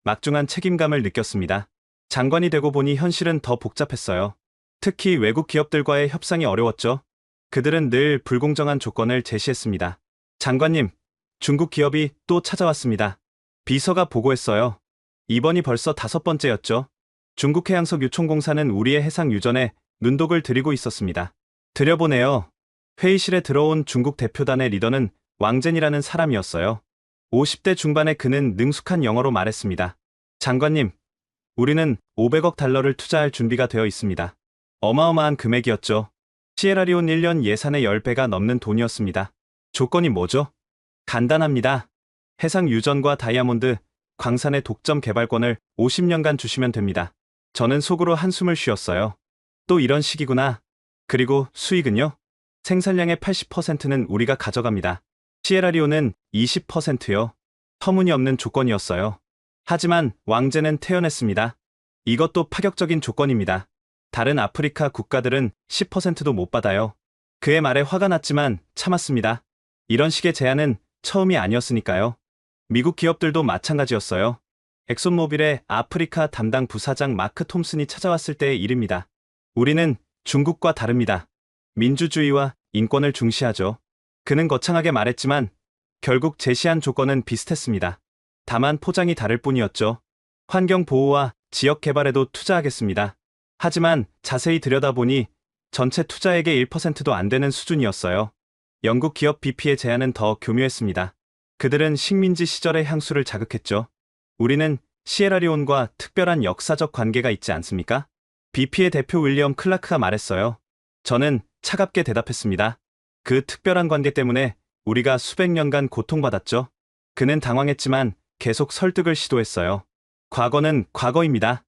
막중한 책임감을 느꼈습니다. 장관이 되고 보니 현실은 더 복잡했어요. 특히 외국 기업들과의 협상이 어려웠죠. 그들은 늘 불공정한 조건을 제시했습니다. 장관님, 중국 기업이 또 찾아왔습니다. 비서가 보고했어요. 이번이 벌써 5번째였죠. 중국해양석유총공사는 우리의 해상 유전에 눈독을 들이고 있었습니다. 들여보네요. 회의실에 들어온 중국 대표단의 리더는 왕젠이라는 사람이었어요. 50대 중반의 그는 능숙한 영어로 말했습니다. 장관님, 우리는 500억 달러를 투자할 준비가 되어 있습니다. 어마어마한 금액이었죠. 시에라리온 1년 예산의 10배가 넘는 돈이었습니다. 조건이 뭐죠? 간단합니다. 해상 유전과 다이아몬드, 광산의 독점 개발권을 50년간 주시면 됩니다. 저는 속으로 한숨을 쉬었어요. 또 이런 식이구나. 그리고 수익은요? 생산량의 80%는 우리가 가져갑니다. 시에라리온은 20%요. 터무니없는 조건이었어요. 하지만 왕제는 태연했습니다. 이것도 파격적인 조건입니다. 다른 아프리카 국가들은 10%도 못 받아요. 그의 말에 화가 났지만 참았습니다. 이런 식의 제안은 처음이 아니었으니까요. 미국 기업들도 마찬가지였어요. 엑손모빌의 아프리카 담당 부사장 마크 톰슨이 찾아왔을 때의 일입니다. 우리는 중국과 다릅니다. 민주주의와 인권을 중시하죠. 그는 거창하게 말했지만 결국 제시한 조건은 비슷했습니다. 다만 포장이 다를 뿐이었죠. 환경 보호와 지역 개발에도 투자하겠습니다. 하지만 자세히 들여다보니 전체 투자액의 1%도 안 되는 수준이었어요. 영국 기업 BP의 제안은 더 교묘했습니다. 그들은 식민지 시절의 향수를 자극했죠. 우리는 시에라리온과 특별한 역사적 관계가 있지 않습니까? BP의 대표 윌리엄 클라크가 말했어요. 저는 차갑게 대답했습니다. 그 특별한 관계 때문에 우리가 수백 년간 고통받았죠. 그는 당황했지만 계속 설득을 시도했어요. 과거는 과거입니다.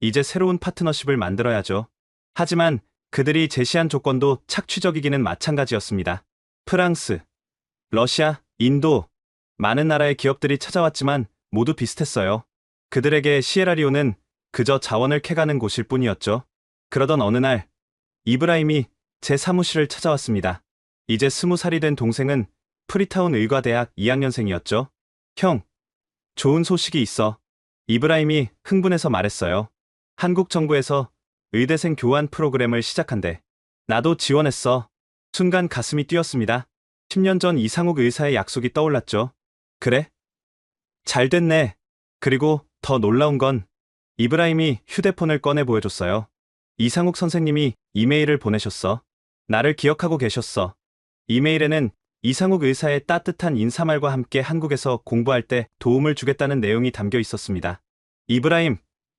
이제 새로운 파트너십을 만들어야죠. 하지만 그들이 제시한 조건도 착취적이기는 마찬가지였습니다. 프랑스, 러시아, 인도, 많은 나라의 기업들이 찾아왔지만 모두 비슷했어요. 그들에게 시에라리온은 그저 자원을 캐가는 곳일 뿐이었죠. 그러던 어느 날, 이브라임이 제 사무실을 찾아왔습니다. 이제 20살이 된 동생은 프리타운 의과대학 2학년생이었죠. 형, 좋은 소식이 있어. 이브라임이 흥분해서 말했어요. 한국 정부에서 의대생 교환 프로그램을 시작한대. 나도 지원했어. 순간 가슴이 뛰었습니다. 10년 전 이상욱 의사의 약속이 떠올랐죠. 그래? 잘 됐네. 그리고 더 놀라운 건 이브라임이 휴대폰을 꺼내 보여줬어요. 이상욱 선생님이 이메일을 보내셨어. 나를 기억하고 계셨어. 이메일에는 이상욱 의사의 따뜻한 인사말과 함께 한국에서 공부할 때 도움을 주겠다는 내용이 담겨 있었습니다. 이브라임,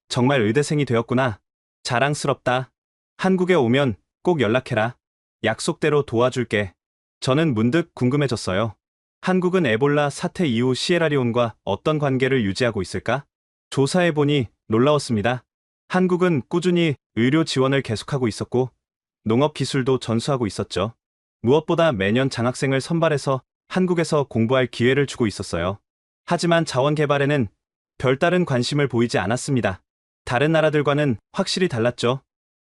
정말 의대생이 되었구나. 자랑스럽다. 한국에 오면 꼭 연락해라. 약속대로 도와줄게. 저는 문득 궁금해졌어요. 한국은 에볼라 사태 이후 시에라리온과 어떤 관계를 유지하고 있을까? 조사해보니 놀라웠습니다. 한국은 꾸준히 의료 지원을 계속하고 있었고 농업 기술도 전수하고 있었죠. 무엇보다 매년 장학생을 선발해서 한국에서 공부할 기회를 주고 있었어요. 하지만 자원 개발에는 별다른 관심을 보이지 않았습니다. 다른 나라들과는 확실히 달랐죠.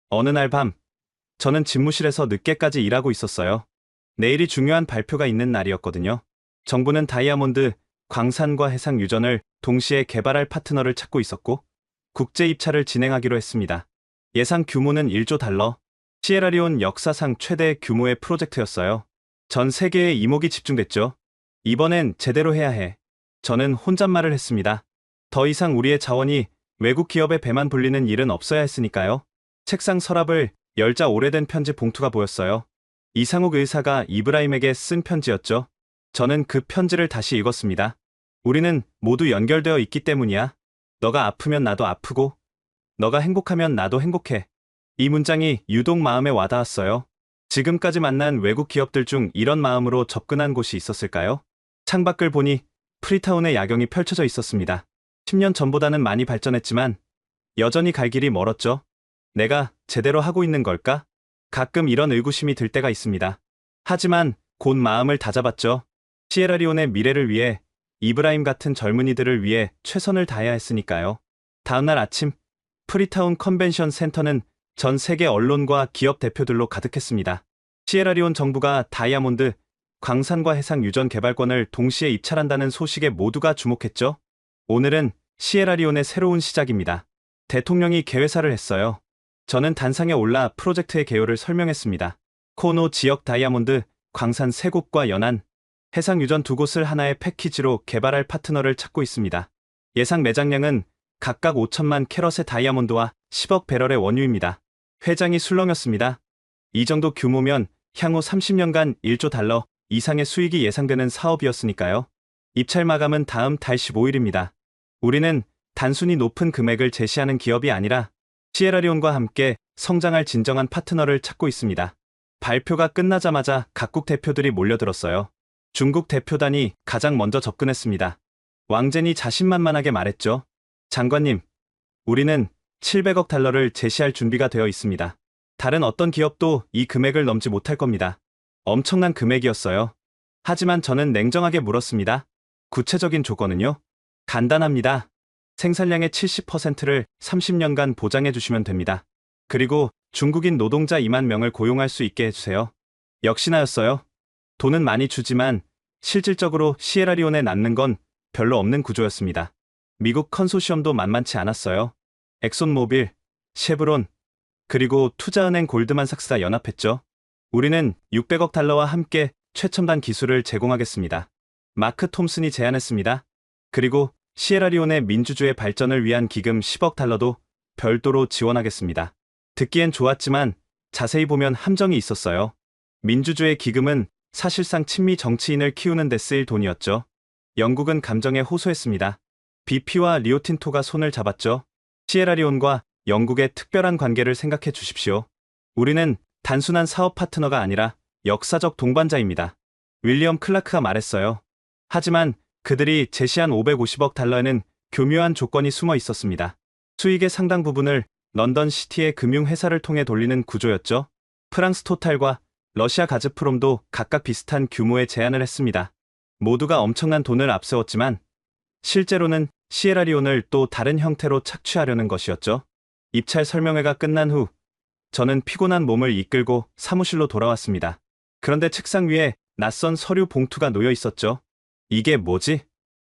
어느 날 밤, 저는 집무실에서 늦게까지 일하고 있었어요. 내일이 중요한 발표가 있는 날이었거든요. 정부는 다이아몬드, 광산과 해상 유전을 동시에 개발할 파트너를 찾고 있었고 국제 입찰을 진행하기로 했습니다. 예상 규모는 1조 달러, 시에라리온 역사상 최대 규모의 프로젝트였어요. 전 세계의 이목이 집중됐죠. 이번엔 제대로 해야 해. 저는 혼잣말을 했습니다. 더 이상 우리의 자원이 외국 기업의 배만 불리는 일은 없어야 했으니까요. 책상 서랍을 열자 오래된 편지 봉투가 보였어요. 이상욱 의사가 이브라임에게 쓴 편지였죠. 저는 그 편지를 다시 읽었습니다. 우리는 모두 연결되어 있기 때문이야. 너가 아프면 나도 아프고, 너가 행복하면 나도 행복해. 이 문장이 유독 마음에 와닿았어요. 지금까지 만난 외국 기업들 중 이런 마음으로 접근한 곳이 있었을까요? 창밖을 보니 프리타운의 야경이 펼쳐져 있었습니다. 10년 전보다는 많이 발전했지만 여전히 갈 길이 멀었죠. 내가 제대로 하고 있는 걸까? 가끔 이런 의구심이 들 때가 있습니다. 하지만 곧 마음을 다잡았죠. 시에라리온의 미래를 위해, 이브라임 같은 젊은이들을 위해 최선을 다해야 했으니까요. 다음날 아침, 프리타운 컨벤션 센터는 전 세계 언론과 기업 대표들로 가득했습니다. 시에라리온 정부가 다이아몬드, 광산과 해상 유전 개발권을 동시에 입찰한다는 소식에 모두가 주목했죠. 오늘은 시에라리온의 새로운 시작입니다. 대통령이 개회사를 했어요. 저는 단상에 올라 프로젝트의 개요를 설명했습니다. 코노 지역 다이아몬드, 광산 3곳과 연안, 해상 유전 2곳을 하나의 패키지로 개발할 파트너를 찾고 있습니다. 예상 매장량은 각각 5천만 캐럿의 다이아몬드와 10억 배럴의 원유입니다. 회장이 술렁였습니다. 이 정도 규모면 향후 30년간 1조 달러 이상의 수익이 예상되는 사업이었으니까요. 입찰 마감은 다음 달 15일입니다. 우리는 단순히 높은 금액을 제시하는 기업이 아니라 시에라리온과 함께 성장할 진정한 파트너를 찾고 있습니다. 발표가 끝나자마자 각국 대표들이 몰려들었어요. 중국 대표단이 가장 먼저 접근했습니다. 왕젠이 자신만만하게 말했죠. 장관님, 우리는 700억 달러를 제시할 준비가 되어 있습니다. 다른 어떤 기업도 이 금액을 넘지 못할 겁니다. 엄청난 금액이었어요. 하지만 저는 냉정하게 물었습니다. 구체적인 조건은요? 간단합니다. 생산량의 70%를 30년간 보장해 주시면 됩니다. 그리고 중국인 노동자 2만 명을 고용할 수 있게 해주세요. 역시나였어요. 돈은 많이 주지만 실질적으로 시에라리온에 낳는 건 별로 없는 구조였습니다. 미국 컨소시엄도 만만치 않았어요. 엑손모빌, 쉐브론, 그리고 투자은행 골드만삭스가 연합했죠. 우리는 600억 달러와 함께 최첨단 기술을 제공하겠습니다. 마크 톰슨이 제안했습니다. 그리고 시에라리온의 민주주의 발전을 위한 기금 10억 달러도 별도로 지원하겠습니다. 듣기엔 좋았지만 자세히 보면 함정이 있었어요. 민주주의 기금은 사실상 친미 정치인을 키우는 데 쓰일 돈이었죠. 영국은 감정에 호소했습니다. BP와 리오틴토가 손을 잡았죠. 시에라리온과 영국의 특별한 관계를 생각해 주십시오. 우리는 단순한 사업 파트너가 아니라 역사적 동반자입니다. 윌리엄 클라크가 말했어요. 하지만 그들이 제시한 550억 달러에는 교묘한 조건이 숨어 있었습니다. 수익의 상당 부분을 런던 시티의 금융회사를 통해 돌리는 구조였죠. 프랑스 토탈과 러시아 가즈프롬도 각각 비슷한 규모의 제안을 했습니다. 모두가 엄청난 돈을 앞세웠지만 실제로는 시에라리온을 또 다른 형태로 착취하려는 것이었죠. 입찰 설명회가 끝난 후 저는 피곤한 몸을 이끌고 사무실로 돌아왔습니다. 그런데 책상 위에 낯선 서류 봉투가 놓여 있었죠. 이게 뭐지?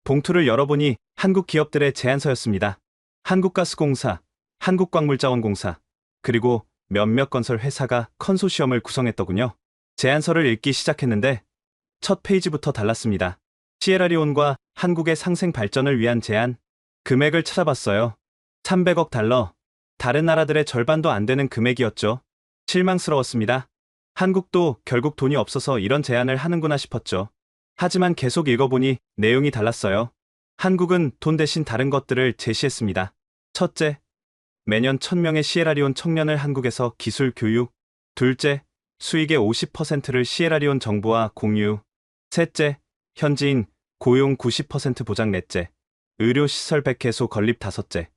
봉투를 열어보니 한국 기업들의 제안서였습니다. 한국가스공사, 한국광물자원공사, 그리고 몇몇 건설 회사가 컨소시엄을 구성했더군요. 제안서를 읽기 시작했는데 첫 페이지부터 달랐습니다. 시에라리온과 한국의 상생 발전을 위한 제안. 금액을 찾아봤어요. 300억 달러. 다른 나라들의 절반도 안 되는 금액이었죠. 실망스러웠습니다. 한국도 결국 돈이 없어서 이런 제안을 하는구나 싶었죠. 하지만 계속 읽어보니 내용이 달랐어요. 한국은 돈 대신 다른 것들을 제시했습니다. 첫째, 매년 1000명의 시에라리온 청년을 한국에서 기술 교육. 둘째, 수익의 50%를 시에라리온 정부와 공유. 셋째, 현지인 고용 90% 보장. 넷째, 의료시설 100개소 건립. 다섯째,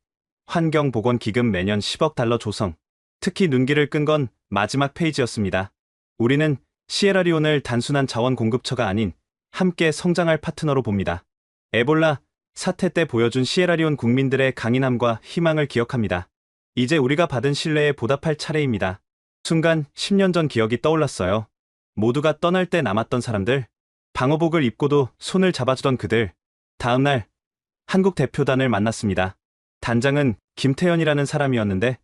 환경보건기금 매년 10억 달러 조성. 특히 눈길을 끈 건 마지막 페이지였습니다. 우리는 시에라리온을 단순한 자원 공급처가 아닌 함께 성장할 파트너로 봅니다. 에볼라 사태 때 보여준 시에라리온 국민들의 강인함과 희망을 기억합니다. 이제 우리가 받은 신뢰에 보답할 차례입니다. 순간 10년 전 기억이 떠올랐어요. 모두가 떠날 때 남았던 사람들, 방호복을 입고도 손을 잡아주던 그들. 다음 날 한국 대표단을 만났습니다. 단장은 김태현이라는 사람이었는데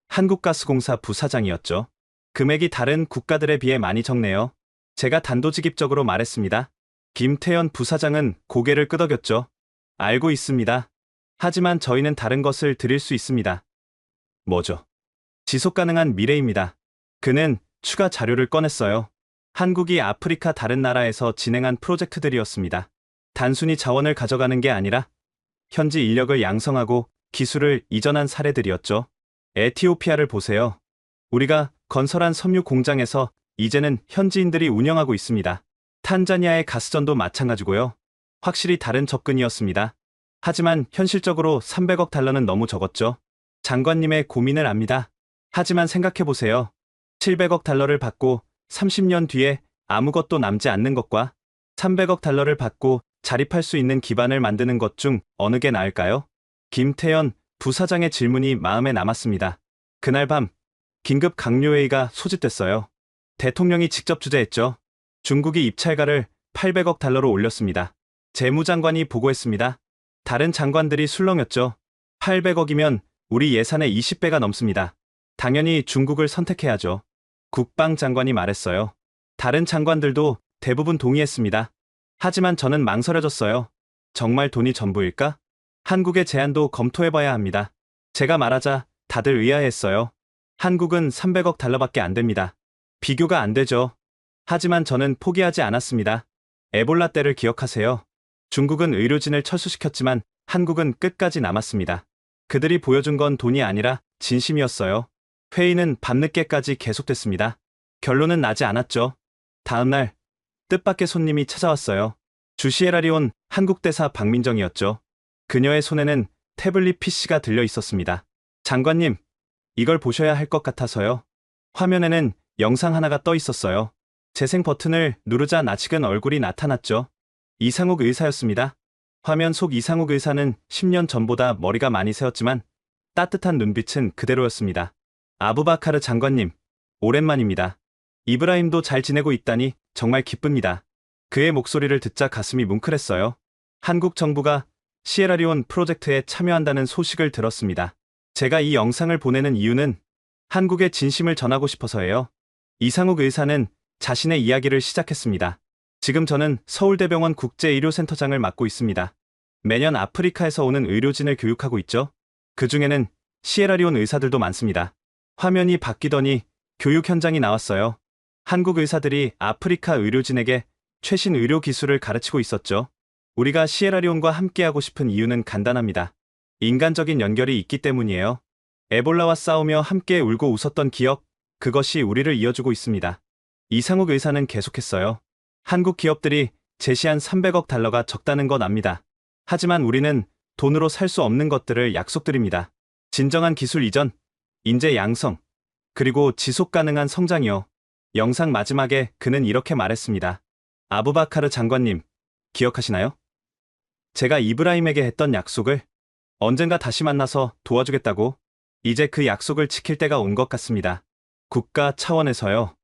한국가스공사 부사장이었죠. 금액이 다른 국가들에 비해 많이 적네요. 제가 단도직입적으로 말했습니다. 김태현 부사장은 고개를 끄덕였죠. 알고 있습니다. 하지만 저희는 다른 것을 드릴 수 있습니다. 뭐죠? 지속가능한 미래입니다. 그는 추가 자료를 꺼냈어요. 한국이 아프리카 다른 나라에서 진행한 프로젝트들이었습니다. 단순히 자원을 가져가는 게 아니라 현지 인력을 양성하고 기술을 이전한 사례들이었죠. 에티오피아를 보세요. 우리가 건설한 섬유 공장에서 이제는 현지인들이 운영하고 있습니다. 탄자니아의 가스전도 마찬가지고요. 확실히 다른 접근이었습니다. 하지만 현실적으로 300억 달러는 너무 적었죠. 장관님의 고민을 압니다. 하지만 생각해보세요. 700억 달러를 받고 30년 뒤에 아무것도 남지 않는 것과 300억 달러를 받고 자립할 수 있는 기반을 만드는 것 중 어느 게 나을까요? 김태현 부사장의 질문이 마음에 남았습니다. 그날 밤 긴급 강요회의가 소집됐어요. 대통령이 직접 주재했죠. 중국이 입찰가를 800억 달러로 올렸습니다. 재무장관이 보고했습니다. 다른 장관들이 술렁였죠. 800억이면 우리 예산의 20배가 넘습니다. 당연히 중국을 선택해야죠. 국방장관이 말했어요. 다른 장관들도 대부분 동의했습니다. 하지만 저는 망설여졌어요. 정말 돈이 전부일까? 한국의 제안도 검토해봐야 합니다. 제가 말하자 다들 의아해했어요. 한국은 300억 달러밖에 안 됩니다. 비교가 안 되죠. 하지만 저는 포기하지 않았습니다. 에볼라 때를 기억하세요. 중국은 의료진을 철수시켰지만 한국은 끝까지 남았습니다. 그들이 보여준 건 돈이 아니라 진심이었어요. 회의는 밤늦게까지 계속됐습니다. 결론은 나지 않았죠. 다음 날 뜻밖의 손님이 찾아왔어요. 주시에라리온 한국 대사 박민정이었죠. 그녀의 손에는 태블릿 PC가 들려 있었습니다. 장관님, 이걸 보셔야 할 것 같아서요. 화면에는 영상 하나가 떠 있었어요. 재생 버튼을 누르자 낯익은 얼굴이 나타났죠. 이상욱 의사였습니다. 화면 속 이상욱 의사는 10년 전보다 머리가 많이 새었지만 따뜻한 눈빛은 그대로였습니다. 아부바카르 장관님, 오랜만입니다. 이브라임도 잘 지내고 있다니 정말 기쁩니다. 그의 목소리를 듣자 가슴이 뭉클했어요. 한국 정부가 시에라리온 프로젝트에 참여한다는 소식을 들었습니다. 제가 이 영상을 보내는 이유는 한국의 진심을 전하고 싶어서예요. 이상욱 의사는 자신의 이야기를 시작했습니다. 지금 저는 서울대병원 국제의료센터장을 맡고 있습니다. 매년 아프리카에서 오는 의료진을 교육하고 있죠. 그 중에는 시에라리온 의사들도 많습니다. 화면이 바뀌더니 교육 현장이 나왔어요. 한국 의사들이 아프리카 의료진에게 최신 의료 기술을 가르치고 있었죠. 우리가 시에라리온과 함께하고 싶은 이유는 간단합니다. 인간적인 연결이 있기 때문이에요. 에볼라와 싸우며 함께 울고 웃었던 기억, 그것이 우리를 이어주고 있습니다. 이상욱 의사는 계속했어요. 한국 기업들이 제시한 300억 달러가 적다는 건 압니다. 하지만 우리는 돈으로 살 수 없는 것들을 약속드립니다. 진정한 기술 이전, 인재 양성, 그리고 지속 가능한 성장이요. 영상 마지막에 그는 이렇게 말했습니다. 아부바카르 장관님, 기억하시나요? 제가 이브라임에게 했던 약속을 언젠가 다시 만나서 도와주겠다고. 이제 그 약속을 지킬 때가 온 것 같습니다. 국가 차원에서요.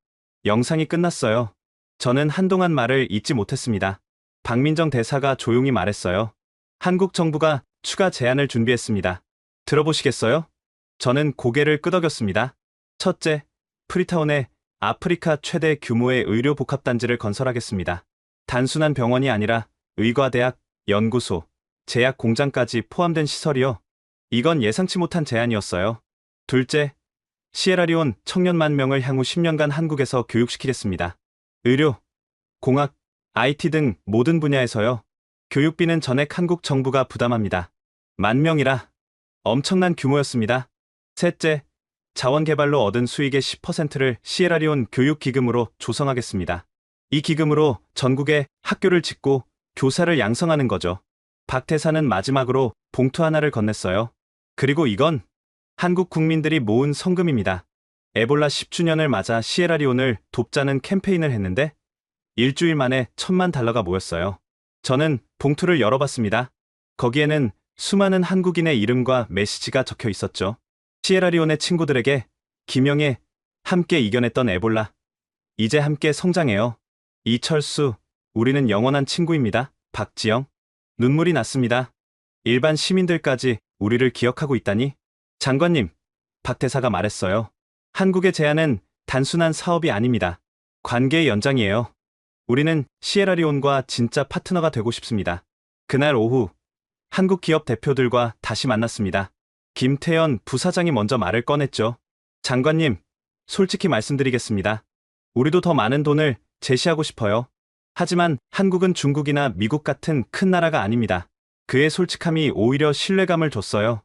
영상이 끝났어요. 저는 한동안 말을 잇지 못했습니다. 박민정 대사가 조용히 말했어요. 한국 정부가 추가 제안을 준비했습니다. 들어보시겠어요? 저는 고개를 끄덕였습니다. 첫째, 프리타운에 아프리카 최대 규모의 의료 복합단지를 건설하겠습니다. 단순한 병원이 아니라 의과대학, 연구소, 제약 공장까지 포함된 시설이요. 이건 예상치 못한 제안이었어요. 둘째, 시에라리온 청년 10,000명을 향후 10년간 한국에서 교육시키겠습니다. 의료, 공학, IT 등 모든 분야에서요. 교육비는 전액 한국 정부가 부담합니다. 10,000명이라 엄청난 규모였습니다. 셋째, 자원개발로 얻은 수익의 10%를 시에라리온 교육기금으로 조성하겠습니다. 이 기금으로 전국에 학교를 짓고 교사를 양성하는 거죠. 박 대사는 마지막으로 봉투 하나를 건넸어요. 그리고 이건 한국 국민들이 모은 성금입니다. 에볼라 10주년을 맞아 시에라리온을 돕자는 캠페인을 했는데 일주일 만에 1,000만 달러가 모였어요. 저는 봉투를 열어봤습니다. 거기에는 수많은 한국인의 이름과 메시지가 적혀 있었죠. 시에라리온의 친구들에게 김영애, 함께 이겨냈던 에볼라. 이제 함께 성장해요. 이철수, 우리는 영원한 친구입니다. 박지영. 눈물이 났습니다. 일반 시민들까지 우리를 기억하고 있다니. 장관님, 박 대사가 말했어요. 한국의 제안은 단순한 사업이 아닙니다. 관계의 연장이에요. 우리는 시에라리온과 진짜 파트너가 되고 싶습니다. 그날 오후 한국 기업 대표들과 다시 만났습니다. 김태현 부사장이 먼저 말을 꺼냈죠. 장관님, 솔직히 말씀드리겠습니다. 우리도 더 많은 돈을 제시하고 싶어요. 하지만 한국은 중국이나 미국 같은 큰 나라가 아닙니다. 그의 솔직함이 오히려 신뢰감을 줬어요.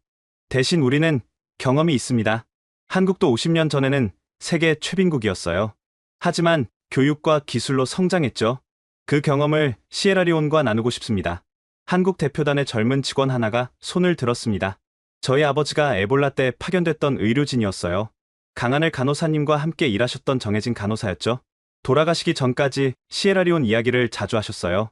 대신 우리는 경험이 있습니다. 한국도 50년 전에는 세계 최빈국이었어요. 하지만 교육과 기술로 성장했죠. 그 경험을 시에라리온과 나누고 싶습니다. 한국 대표단의 젊은 직원 하나가 손을 들었습니다. 저희 아버지가 에볼라 때 파견됐던 의료진이었어요. 강하늘 간호사님과 함께 일하셨던 정해진 간호사였죠. 돌아가시기 전까지 시에라리온 이야기를 자주 하셨어요.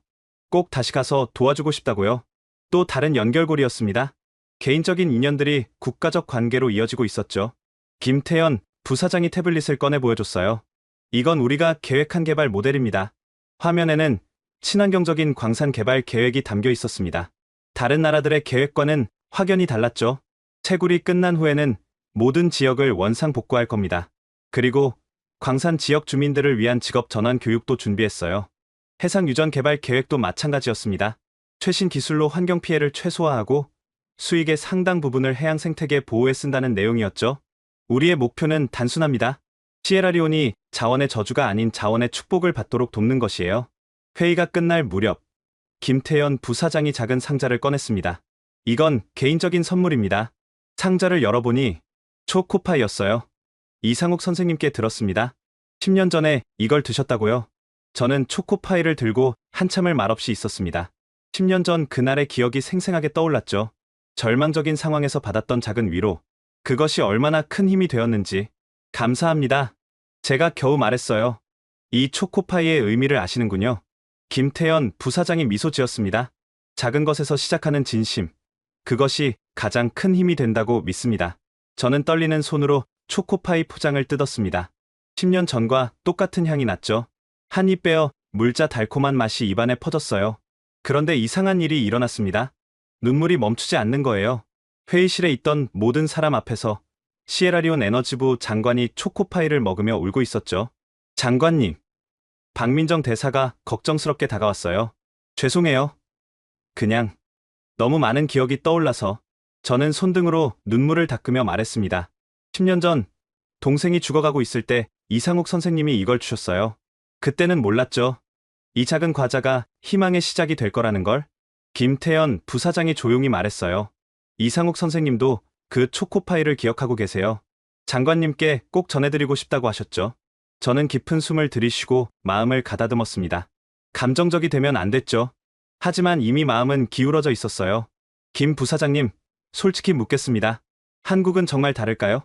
꼭 다시 가서 도와주고 싶다고요. 또 다른 연결고리였습니다. 개인적인 인연들이 국가적 관계로 이어지고 있었죠. 김태현 부사장이 태블릿을 꺼내 보여줬어요. 이건 우리가 계획한 개발 모델입니다. 화면에는 친환경적인 광산 개발 계획이 담겨 있었습니다. 다른 나라들의 계획과는 확연히 달랐죠. 채굴이 끝난 후에는 모든 지역을 원상 복구할 겁니다. 그리고 광산 지역 주민들을 위한 직업 전환 교육도 준비했어요. 해상 유전 개발 계획도 마찬가지였습니다. 최신 기술로 환경 피해를 최소화하고 수익의 상당 부분을 해양 생태계 보호에 쓴다는 내용이었죠. 우리의 목표는 단순합니다. 시에라리온이 자원의 저주가 아닌 자원의 축복을 받도록 돕는 것이에요. 회의가 끝날 무렵 김태현 부사장이 작은 상자를 꺼냈습니다. 이건 개인적인 선물입니다. 상자를 열어보니 초코파이였어요. 이상욱 선생님께 들었습니다. 10년 전에 이걸 드셨다고요? 저는 초코파이를 들고 한참을 말없이 있었습니다. 10년 전 그날의 기억이 생생하게 떠올랐죠. 절망적인 상황에서 받았던 작은 위로. 그것이 얼마나 큰 힘이 되었는지. 감사합니다. 제가 겨우 말했어요. 이 초코파이의 의미를 아시는군요. 김태현 부사장이 미소 지었습니다. 작은 것에서 시작하는 진심. 그것이 가장 큰 힘이 된다고 믿습니다. 저는 떨리는 손으로 초코파이 포장을 뜯었습니다. 10년 전과 똑같은 향이 났죠. 한 입 빼어 물자 달콤한 맛이 입안에 퍼졌어요. 그런데 이상한 일이 일어났습니다. 눈물이 멈추지 않는 거예요. 회의실에 있던 모든 사람 앞에서 시에라리온 에너지부 장관이 초코파이를 먹으며 울고 있었죠. 장관님. 박민정 대사가 걱정스럽게 다가왔어요. 죄송해요. 그냥 너무 많은 기억이 떠올라서. 저는 손등으로 눈물을 닦으며 말했습니다. 10년 전 동생이 죽어가고 있을 때 이상욱 선생님이 이걸 주셨어요. 그때는 몰랐죠. 이 작은 과자가 희망의 시작이 될 거라는 걸. 김태현 부사장이 조용히 말했어요. 이상욱 선생님도 그 초코파이를 기억하고 계세요. 장관님께 꼭 전해드리고 싶다고 하셨죠. 저는 깊은 숨을 들이쉬고 마음을 가다듬었습니다. 감정적이 되면 안 됐죠. 하지만 이미 마음은 기울어져 있었어요. 김 부사장님, 솔직히 묻겠습니다. 한국은 정말 다를까요?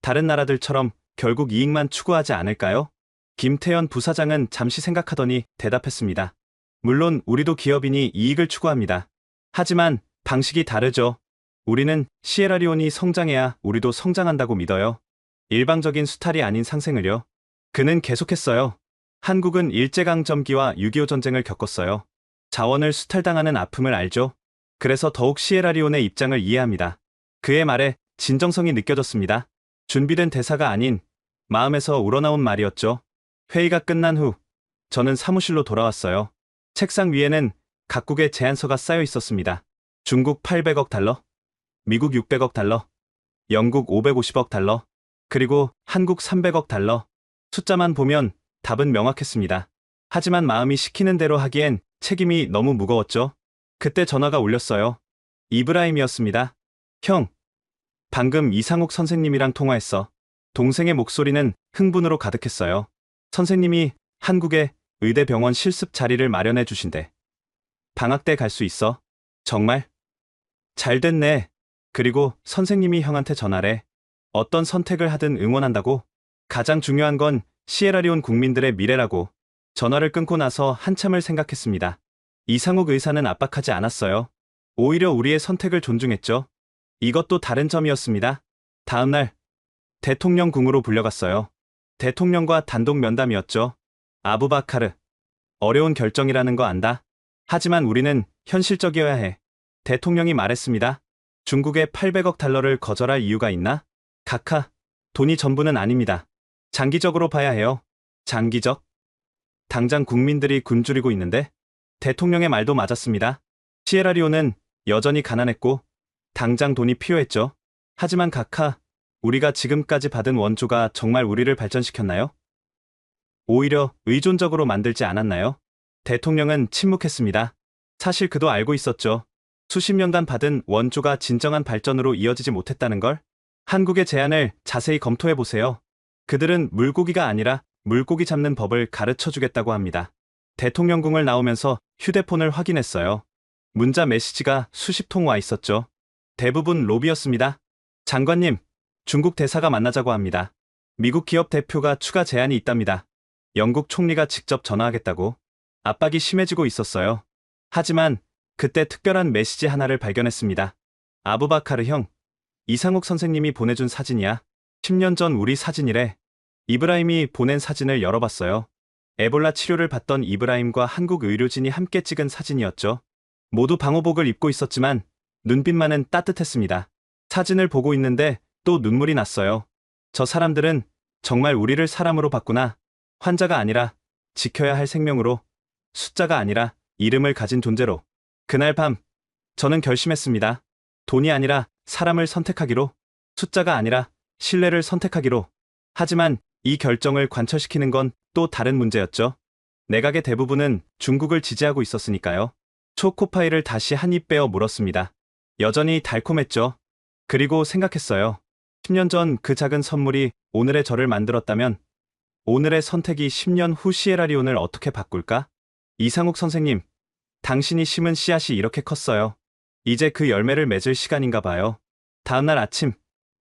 다른 나라들처럼 결국 이익만 추구하지 않을까요? 김태현 부사장은 잠시 생각하더니 대답했습니다. 물론 우리도 기업이니 이익을 추구합니다. 하지만 방식이 다르죠. 우리는 시에라리온이 성장해야 우리도 성장한다고 믿어요. 일방적인 수탈이 아닌 상생을요. 그는 계속했어요. 한국은 일제강점기와 6.25 전쟁을 겪었어요. 자원을 수탈당하는 아픔을 알죠. 그래서 더욱 시에라리온의 입장을 이해합니다. 그의 말에 진정성이 느껴졌습니다. 준비된 대사가 아닌 마음에서 우러나온 말이었죠. 회의가 끝난 후 저는 사무실로 돌아왔어요. 책상 위에는 각국의 제안서가 쌓여 있었습니다. 중국 800억 달러, 미국 600억 달러, 영국 550억 달러, 그리고 한국 300억 달러. 숫자만 보면 답은 명확했습니다. 하지만 마음이 시키는 대로 하기엔 책임이 너무 무거웠죠. 그때 전화가 울렸어요. 이브라임이었습니다. 형, 방금 이상욱 선생님이랑 통화했어. 동생의 목소리는 흥분으로 가득했어요. 선생님이 한국에 의대병원 실습 자리를 마련해 주신대. 방학 때 갈 수 있어. 정말? 잘 됐네. 그리고 선생님이 형한테 전화래. 어떤 선택을 하든 응원한다고. 가장 중요한 건 시에라리온 국민들의 미래라고. 전화를 끊고 나서 한참을 생각했습니다. 이상욱 의사는 압박하지 않았어요. 오히려 우리의 선택을 존중했죠. 이것도 다른 점이었습니다. 다음 날 대통령 궁으로 불려갔어요. 대통령과 단독 면담이었죠. 아부바카르, 어려운 결정이라는 거 안다. 하지만 우리는 현실적이어야 해. 대통령이 말했습니다. 중국의 800억 달러를 거절할 이유가 있나? 카카, 돈이 전부는 아닙니다. 장기적으로 봐야 해요. 장기적? 당장 국민들이 굶주리고 있는데? 대통령의 말도 맞았습니다. 시에라리온은 여전히 가난했고 당장 돈이 필요했죠. 하지만 카카, 우리가 지금까지 받은 원조가 정말 우리를 발전시켰나요? 오히려 의존적으로 만들지 않았나요? 대통령은 침묵했습니다. 사실 그도 알고 있었죠. 수십 년간 받은 원조가 진정한 발전으로 이어지지 못했다는 걸. 한국의 제안을 자세히 검토해보세요. 그들은 물고기가 아니라 물고기 잡는 법을 가르쳐주겠다고 합니다. 대통령궁을 나오면서 휴대폰을 확인했어요. 문자 메시지가 수십 통 와 있었죠. 대부분 로비였습니다. 장관님, 중국 대사가 만나자고 합니다. 미국 기업 대표가 추가 제안이 있답니다. 영국 총리가 직접 전화하겠다고. 압박이 심해지고 있었어요. 하지만 그때 특별한 메시지 하나를 발견했습니다. 아부바카르 형, 이상욱 선생님이 보내준 사진이야. 10년 전 우리 사진이래. 이브라임이 보낸 사진을 열어봤어요. 에볼라 치료를 받던 이브라임과 한국 의료진이 함께 찍은 사진이었죠. 모두 방호복을 입고 있었지만 눈빛만은 따뜻했습니다. 사진을 보고 있는데 또 눈물이 났어요. 저 사람들은 정말 우리를 사람으로 봤구나. 환자가 아니라 지켜야 할 생명으로, 숫자가 아니라 이름을 가진 존재로. 그날 밤 저는 결심했습니다. 돈이 아니라 사람을 선택하기로, 숫자가 아니라 신뢰를 선택하기로. 하지만 이 결정을 관철시키는 건 또 다른 문제였죠. 내각의 대부분은 중국을 지지하고 있었으니까요. 초코파이를 다시 한 입 빼어 물었습니다. 여전히 달콤했죠. 그리고 생각했어요. 10년 전 그 작은 선물이 오늘의 저를 만들었다면 오늘의 선택이 10년 후 시에라리온을 어떻게 바꿀까? 이상욱 선생님, 당신이 심은 씨앗이 이렇게 컸어요. 이제 그 열매를 맺을 시간인가 봐요. 다음날 아침,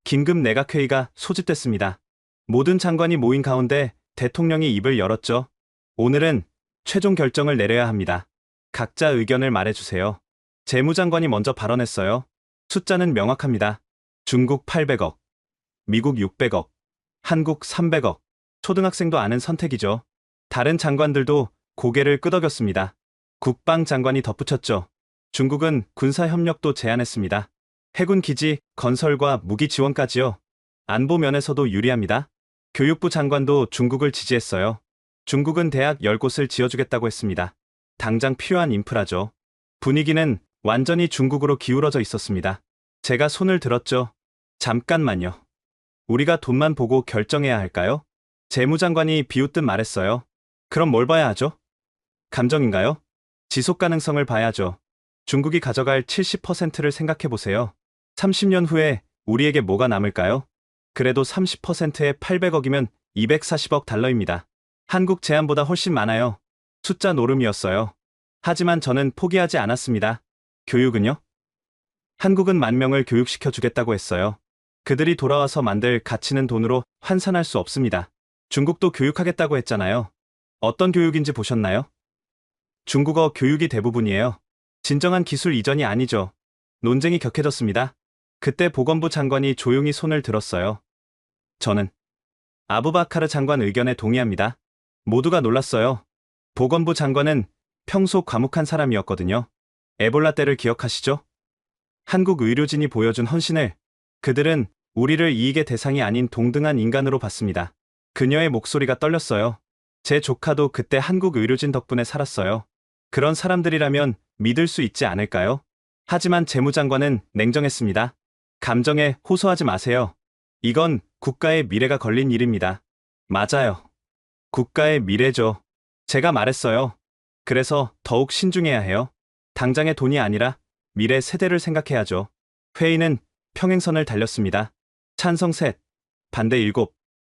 긴급 내각회의가 소집됐습니다. 모든 장관이 모인 가운데 대통령이 입을 열었죠. 오늘은 최종 결정을 내려야 합니다. 각자 의견을 말해주세요. 재무장관이 먼저 발언했어요. 숫자는 명확합니다. 중국 800억, 미국 600억, 한국 300억. 초등학생도 아는 선택이죠. 다른 장관들도 고개를 끄덕였습니다. 국방장관이 덧붙였죠. 중국은 군사협력도 제안했습니다. 해군 기지, 건설과 무기 지원까지요. 안보 면에서도 유리합니다. 교육부 장관도 중국을 지지했어요. 중국은 대학 10곳을 지어주겠다고 했습니다. 당장 필요한 인프라죠. 분위기는 완전히 중국으로 기울어져 있었습니다. 제가 손을 들었죠. 잠깐만요. 우리가 돈만 보고 결정해야 할까요? 재무장관이 비웃듯 말했어요. 그럼 뭘 봐야 하죠? 감정인가요? 지속 가능성을 봐야죠. 중국이 가져갈 70%를 생각해보세요. 30년 후에 우리에게 뭐가 남을까요? 그래도 30%의 800억이면 240억 달러입니다. 한국 제안보다 훨씬 많아요. 숫자 노름이었어요. 하지만 저는 포기하지 않았습니다. 교육은요? 한국은 10,000명을 교육시켜 주겠다고 했어요. 그들이 돌아와서 만들 가치는 돈으로 환산할 수 없습니다. 중국도 교육하겠다고 했잖아요. 어떤 교육인지 보셨나요? 중국어 교육이 대부분이에요. 진정한 기술 이전이 아니죠. 논쟁이 격해졌습니다. 그때 보건부 장관이 조용히 손을 들었어요. 저는 아부바카르 장관 의견에 동의합니다. 모두가 놀랐어요. 보건부 장관은 평소 과묵한 사람이었거든요. 에볼라 때를 기억하시죠? 한국 의료진이 보여준 헌신을, 그들은 우리를 이익의 대상이 아닌 동등한 인간으로 봤습니다. 그녀의 목소리가 떨렸어요. 제 조카도 그때 한국 의료진 덕분에 살았어요. 그런 사람들이라면 믿을 수 있지 않을까요? 하지만 재무장관은 냉정했습니다. 감정에 호소하지 마세요. 이건 국가의 미래가 걸린 일입니다. 맞아요. 국가의 미래죠. 제가 말했어요. 그래서 더욱 신중해야 해요. 당장의 돈이 아니라 미래 세대를 생각해야죠. 회의는 평행선을 달렸습니다. 찬성 셋, 반대 7,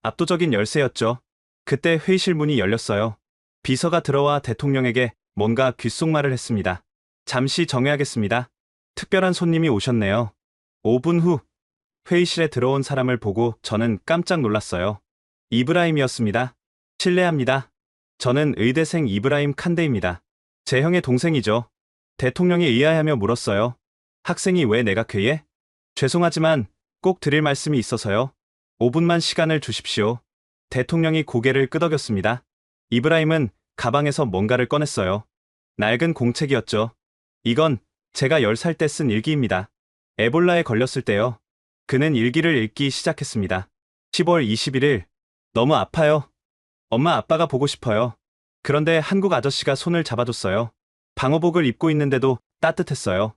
압도적인 열세였죠. 그때 회의실 문이 열렸어요. 비서가 들어와 대통령에게 뭔가 귓속말을 했습니다. 잠시 정해야겠습니다. 특별한 손님이 오셨네요. 5분 후 회의실에 들어온 사람을 보고 저는 깜짝 놀랐어요. 이브라임이었습니다. 실례합니다. 저는 의대생 이브라임 칸데입니다. 제 형의 동생이죠. 대통령이 의아해하며 물었어요. 학생이 왜 내각회의에? 죄송하지만 꼭 드릴 말씀이 있어서요. 5분만 시간을 주십시오. 대통령이 고개를 끄덕였습니다. 이브라임은 가방에서 뭔가를 꺼냈어요. 낡은 공책이었죠. 이건 제가 10살 때 쓴 일기입니다. 에볼라에 걸렸을 때요. 그는 일기를 읽기 시작했습니다. 10월 21일. 너무 아파요. 엄마 아빠가 보고 싶어요. 그런데 한국 아저씨가 손을 잡아줬어요. 방호복을 입고 있는데도 따뜻했어요.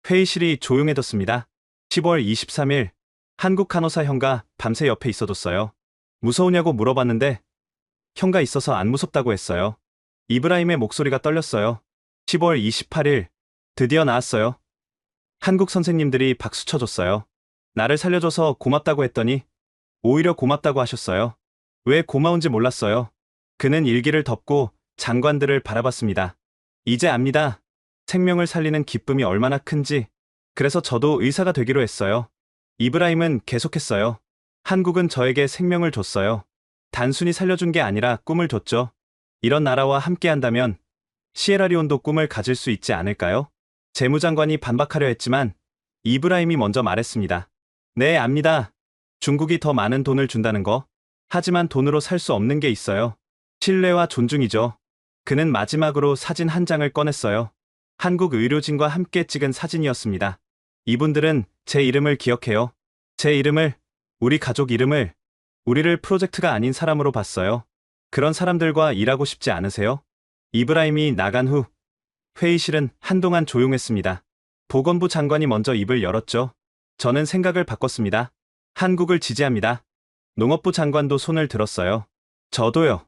회의실이 조용해졌습니다. 10월 23일. 한국 간호사 형가 밤새 옆에 있어줬어요. 무서우냐고 물어봤는데 형가 있어서 안 무섭다고 했어요. 이브라임의 목소리가 떨렸어요. 10월 28일. 드디어 나았어요. 한국 선생님들이 박수 쳐줬어요. 나를 살려줘서 고맙다고 했더니 오히려 고맙다고 하셨어요. 왜 고마운지 몰랐어요. 그는 일기를 덮고 장관들을 바라봤습니다. 이제 압니다. 생명을 살리는 기쁨이 얼마나 큰지. 그래서 저도 의사가 되기로 했어요. 이브라임은 계속했어요. 한국은 저에게 생명을 줬어요. 단순히 살려준 게 아니라 꿈을 줬죠. 이런 나라와 함께한다면 시에라리온도 꿈을 가질 수 있지 않을까요? 재무장관이 반박하려 했지만 이브라임이 먼저 말했습니다. 네, 압니다. 중국이 더 많은 돈을 준다는 거. 하지만 돈으로 살 수 없는 게 있어요. 신뢰와 존중이죠. 그는 마지막으로 사진 한 장을 꺼냈어요. 한국 의료진과 함께 찍은 사진이었습니다. 이분들은 제 이름을 기억해요. 제 이름을, 우리 가족 이름을, 우리를 프로젝트가 아닌 사람으로 봤어요. 그런 사람들과 일하고 싶지 않으세요? 이브라임이 나간 후 회의실은 한동안 조용했습니다. 보건부 장관이 먼저 입을 열었죠. 저는 생각을 바꿨습니다. 한국을 지지합니다. 농업부 장관도 손을 들었어요. 저도요.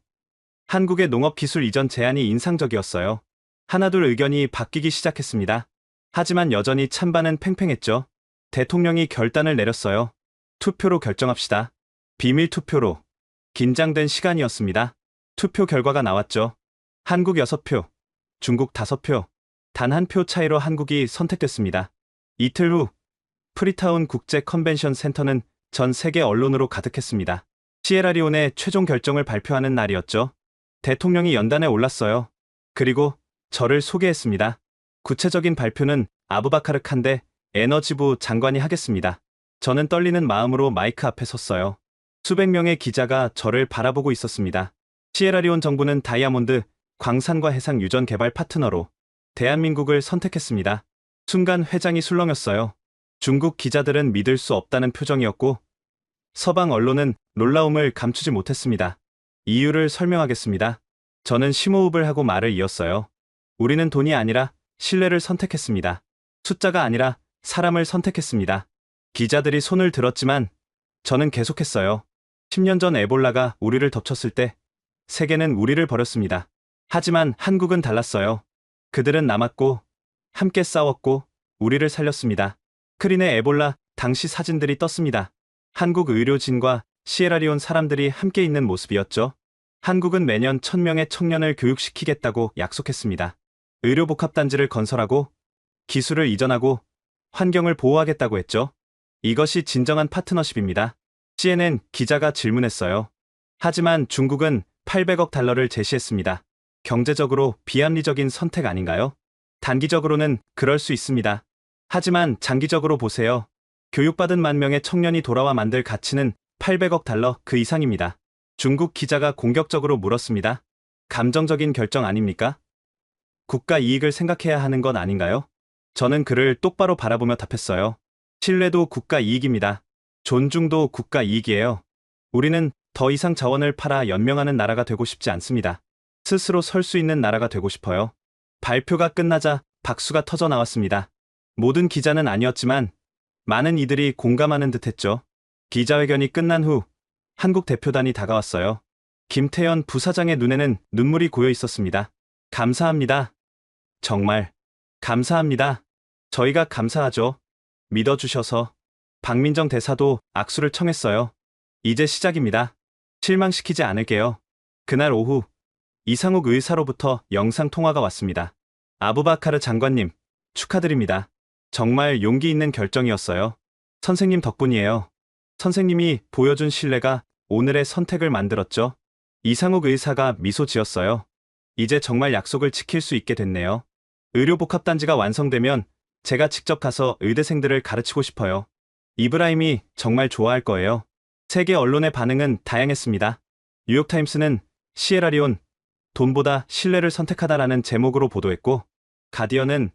한국의 농업기술 이전 제안이 인상적이었어요. 하나둘 의견이 바뀌기 시작했습니다. 하지만 여전히 찬반은 팽팽했죠. 대통령이 결단을 내렸어요. 투표로 결정합시다. 비밀 투표로. 긴장된 시간이었습니다. 투표 결과가 나왔죠. 한국 6표, 중국 5표, 단 한 표 차이로 한국이 선택됐습니다. 이틀 후 프리타운 국제 컨벤션 센터는 전 세계 언론으로 가득했습니다. 시에라리온의 최종 결정을 발표하는 날이었죠. 대통령이 연단에 올랐어요. 그리고 저를 소개했습니다. 구체적인 발표는 아부바카르 칸데 에너지부 장관이 하겠습니다. 저는 떨리는 마음으로 마이크 앞에 섰어요. 수백 명의 기자가 저를 바라보고 있었습니다. 시에라리온 정부는 다이아몬드, 광산과 해상 유전 개발 파트너로 대한민국을 선택했습니다. 순간 회장이 술렁였어요. 중국 기자들은 믿을 수 없다는 표정이었고 서방 언론은 놀라움을 감추지 못했습니다. 이유를 설명하겠습니다. 저는 심호흡을 하고 말을 이었어요. 우리는 돈이 아니라 신뢰를 선택했습니다. 숫자가 아니라 사람을 선택했습니다. 기자들이 손을 들었지만 저는 계속했어요. 10년 전 에볼라가 우리를 덮쳤을 때 세계는 우리를 버렸습니다. 하지만 한국은 달랐어요. 그들은 남았고 함께 싸웠고 우리를 살렸습니다. 크린의 에볼라 당시 사진들이 떴습니다. 한국 의료진과 시에라리온 사람들이 함께 있는 모습이었죠. 한국은 매년 1000명의 청년을 교육시키겠다고 약속했습니다. 의료복합단지를 건설하고 기술을 이전하고 환경을 보호하겠다고 했죠. 이것이 진정한 파트너십입니다. CNN 기자가 질문했어요. 하지만 중국은 800억 달러를 제시했습니다. 경제적으로 비합리적인 선택 아닌가요? 단기적으로는 그럴 수 있습니다. 하지만 장기적으로 보세요. 교육받은 10,000명의 청년이 돌아와 만들 가치는 800억 달러 그 이상입니다. 중국 기자가 공격적으로 물었습니다. 감정적인 결정 아닙니까? 국가 이익을 생각해야 하는 건 아닌가요? 저는 그를 똑바로 바라보며 답했어요. 신뢰도 국가 이익입니다. 존중도 국가 이익이에요. 우리는 더 이상 자원을 팔아 연명하는 나라가 되고 싶지 않습니다. 스스로 설 수 있는 나라가 되고 싶어요. 발표가 끝나자 박수가 터져 나왔습니다. 모든 기자는 아니었지만 많은 이들이 공감하는 듯했죠. 기자회견이 끝난 후 한국 대표단이 다가왔어요. 김태현 부사장의 눈에는 눈물이 고여 있었습니다. 감사합니다. 정말 감사합니다. 저희가 감사하죠. 믿어주셔서. 박민정 대사도 악수를 청했어요. 이제 시작입니다. 실망시키지 않을게요. 그날 오후 이상욱 의사로부터 영상 통화가 왔습니다. 아부바카르 장관님, 축하드립니다. 정말 용기 있는 결정이었어요. 선생님 덕분이에요. 선생님이 보여준 신뢰가 오늘의 선택을 만들었죠. 이상욱 의사가 미소 지었어요. 이제 정말 약속을 지킬 수 있게 됐네요. 의료복합단지가 완성되면 제가 직접 가서 의대생들을 가르치고 싶어요. 이브라임이 정말 좋아할 거예요. 세계 언론의 반응은 다양했습니다. 뉴욕타임스는 시에라리온, 돈보다 신뢰를 선택하다라는 제목으로 보도했고, 가디언은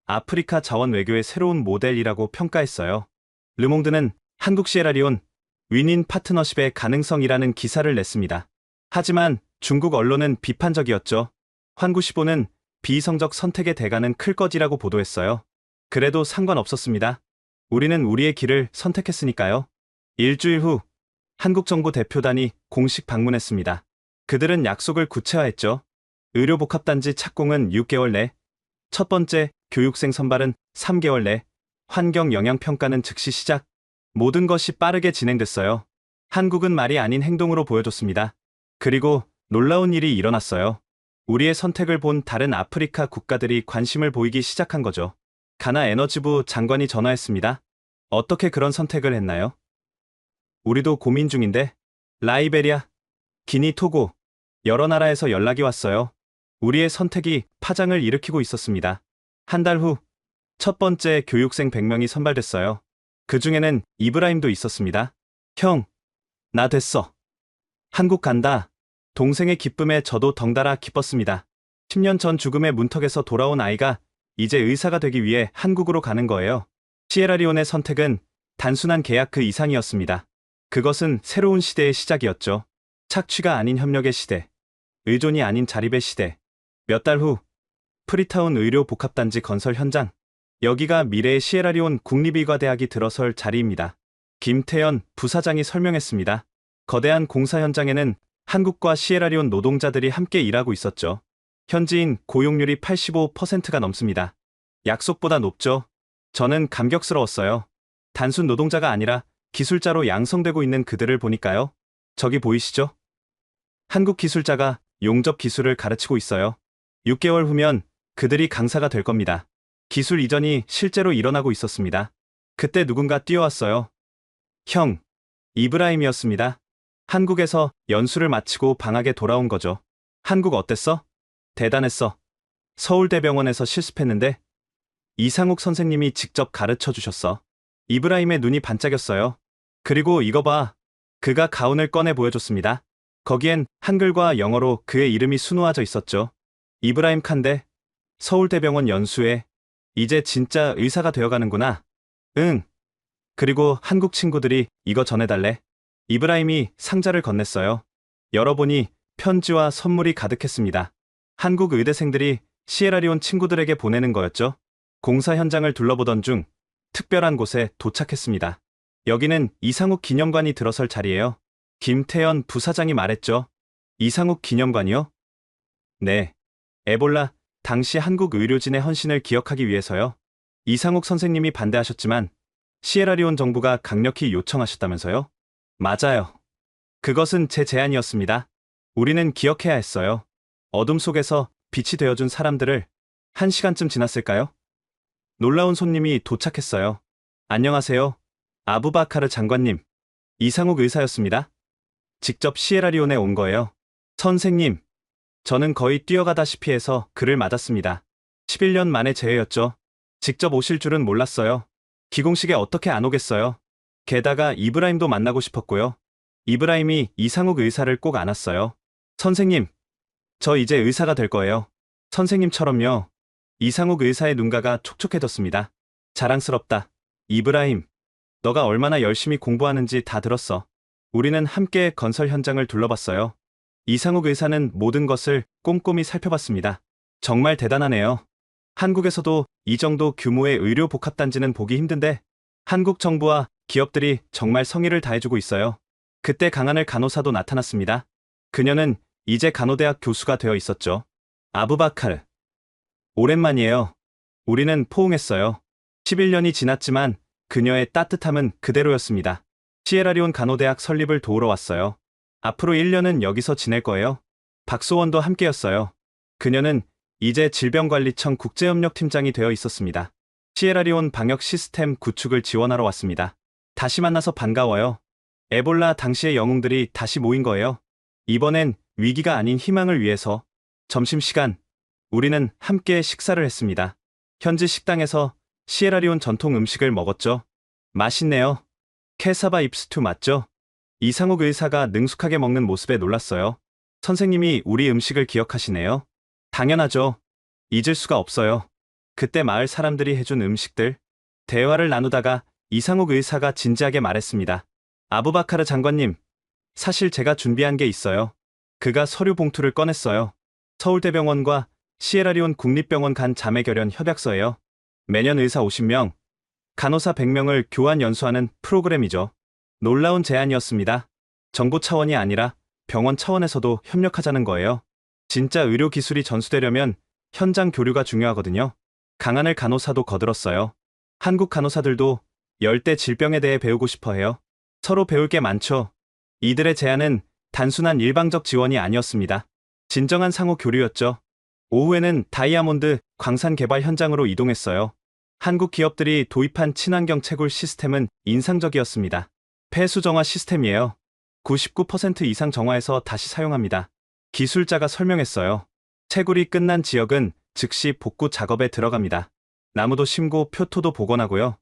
아프리카 자원 외교의 새로운 모델이라고 평가했어요. 르몽드는 한국 시에라리온 윈윈 파트너십의 가능성이라는 기사를 냈습니다. 하지만 중국 언론은 비판적이었죠. 환구시보는 비이성적 선택의 대가는 클 것이라고 보도했어요. 그래도 상관없었습니다. 우리는 우리의 길을 선택했으니까요. 일주일 후 한국 정부 대표단이 공식 방문했습니다. 그들은 약속을 구체화했죠. 의료복합단지 착공은 6개월 내, 첫 번째 교육생 선발은 3개월 내, 환경 영향평가는 즉시 시작. 모든 것이 빠르게 진행됐어요. 한국은 말이 아닌 행동으로 보여줬습니다. 그리고 놀라운 일이 일어났어요. 우리의 선택을 본 다른 아프리카 국가들이 관심을 보이기 시작한 거죠. 가나 에너지부 장관이 전화했습니다. 어떻게 그런 선택을 했나요? 우리도 고민 중인데. 라이베리아, 기니, 토고, 여러 나라에서 연락이 왔어요. 우리의 선택이 파장을 일으키고 있었습니다. 한 달 후 첫 번째 교육생 100명이 선발됐어요. 그 중에는 이브라임도 있었습니다. 형, 나 됐어. 한국 간다. 동생의 기쁨에 저도 덩달아 기뻤습니다. 10년 전 죽음의 문턱에서 돌아온 아이가 이제 의사가 되기 위해 한국으로 가는 거예요. 시에라리온의 선택은 단순한 계약 그 이상이었습니다. 그것은 새로운 시대의 시작이었죠. 착취가 아닌 협력의 시대, 의존이 아닌 자립의 시대. 몇 달 후, 프리타운 의료 복합단지 건설 현장. 여기가 미래의 시에라리온 국립의과대학이 들어설 자리입니다. 김태현 부사장이 설명했습니다. 거대한 공사 현장에는 한국과 시에라리온 노동자들이 함께 일하고 있었죠. 현지인 고용률이 85%가 넘습니다. 약속보다 높죠. 저는 감격스러웠어요. 단순 노동자가 아니라 기술자로 양성되고 있는 그들을 보니까요. 저기 보이시죠? 한국 기술자가 용접 기술을 가르치고 있어요. 6개월 후면 그들이 강사가 될 겁니다. 기술 이전이 실제로 일어나고 있었습니다. 그때 누군가 뛰어왔어요. 형, 이브라임이었습니다. 한국에서 연수를 마치고 방학에 돌아온 거죠. 한국 어땠어? 대단했어. 서울대병원에서 실습했는데 이상욱 선생님이 직접 가르쳐 주셨어. 이브라임의 눈이 반짝였어요. 그리고 이거 봐. 그가 가운을 꺼내 보여줬습니다. 거기엔 한글과 영어로 그의 이름이 수놓아져 있었죠. 이브라임 칸데, 서울대병원 연수에 이제 진짜 의사가 되어가는구나. 응. 그리고 한국 친구들이 이거 전해달래. 이브라임이 상자를 건넸어요. 열어보니 편지와 선물이 가득했습니다. 한국 의대생들이 시에라리온 친구들에게 보내는 거였죠. 공사 현장을 둘러보던 중 특별한 곳에 도착했습니다. 여기는 이상욱 기념관이 들어설 자리예요. 김태현 부사장이 말했죠. 이상욱 기념관이요? 네. 에볼라, 당시 한국 의료진의 헌신을 기억하기 위해서요. 이상욱 선생님이 반대하셨지만 시에라리온 정부가 강력히 요청하셨다면서요? 맞아요. 그것은 제 제안이었습니다. 우리는 기억해야 했어요. 어둠 속에서 빛이 되어준 사람들을. 1시간쯤 지났을까요? 놀라운 손님이 도착했어요. 안녕하세요. 아부바카르 장관님. 이상욱 의사였습니다. 직접 시에라리온에 온 거예요. 선생님, 저는 거의 뛰어가다시피 해서 그를 맞았습니다. 11년 만에 재회였죠. 직접 오실 줄은 몰랐어요. 기공식에 어떻게 안 오겠어요. 게다가 이브라임도 만나고 싶었고요. 이브라임이 이상욱 의사를 꼭 안았어요. 선생님, 저 이제 의사가 될 거예요. 선생님처럼요. 이상욱 의사의 눈가가 촉촉해졌습니다. 자랑스럽다. 이브라임, 너가 얼마나 열심히 공부하는지 다 들었어. 우리는 함께 건설 현장을 둘러봤어요. 이상욱 의사는 모든 것을 꼼꼼히 살펴봤습니다. 정말 대단하네요. 한국에서도 이 정도 규모의 의료 복합단지는 보기 힘든데 한국 정부와 기업들이 정말 성의를 다해주고 있어요. 그때 강하늘 간호사도 나타났습니다. 그녀는 이제 간호대학 교수가 되어 있었죠. 아부바카르. 오랜만이에요. 우리는 포옹했어요. 11년이 지났지만 그녀의 따뜻함은 그대로였습니다. 시에라리온 간호대학 설립을 도우러 왔어요. 앞으로 1년은 여기서 지낼 거예요. 박소원도 함께였어요. 그녀는 이제 질병관리청 국제협력팀장이 되어 있었습니다. 시에라리온 방역 시스템 구축을 지원하러 왔습니다. 다시 만나서 반가워요. 에볼라 당시의 영웅들이 다시 모인 거예요. 이번엔 위기가 아닌 희망을 위해서. 점심시간, 우리는 함께 식사를 했습니다. 현지 식당에서 시에라리온 전통 음식을 먹었죠. 맛있네요. 케사바 잎스튜 맞죠? 이상욱 의사가 능숙하게 먹는 모습에 놀랐어요. 선생님이 우리 음식을 기억하시네요. 당연하죠. 잊을 수가 없어요. 그때 마을 사람들이 해준 음식들. 대화를 나누다가 이상욱 의사가 진지하게 말했습니다. 아부바카르 장관님, 사실 제가 준비한 게 있어요. 그가 서류 봉투를 꺼냈어요. 서울대병원과 시에라리온 국립병원 간 자매결연 협약서예요. 매년 의사 50명, 간호사 100명을 교환 연수하는 프로그램이죠. 놀라운 제안이었습니다. 정부 차원이 아니라 병원 차원에서도 협력하자는 거예요. 진짜 의료 기술이 전수되려면 현장 교류가 중요하거든요. 강하늘 간호사도 거들었어요. 한국 간호사들도 열대 질병에 대해 배우고 싶어 해요. 서로 배울 게 많죠. 이들의 제안은 단순한 일방적 지원이 아니었습니다. 진정한 상호 교류였죠. 오후에는 다이아몬드 광산 개발 현장으로 이동했어요. 한국 기업들이 도입한 친환경 채굴 시스템은 인상적이었습니다. 폐수 정화 시스템이에요. 99% 이상 정화해서 다시 사용합니다. 기술자가 설명했어요. 채굴이 끝난 지역은 즉시 복구 작업에 들어갑니다. 나무도 심고 표토도 복원하고요.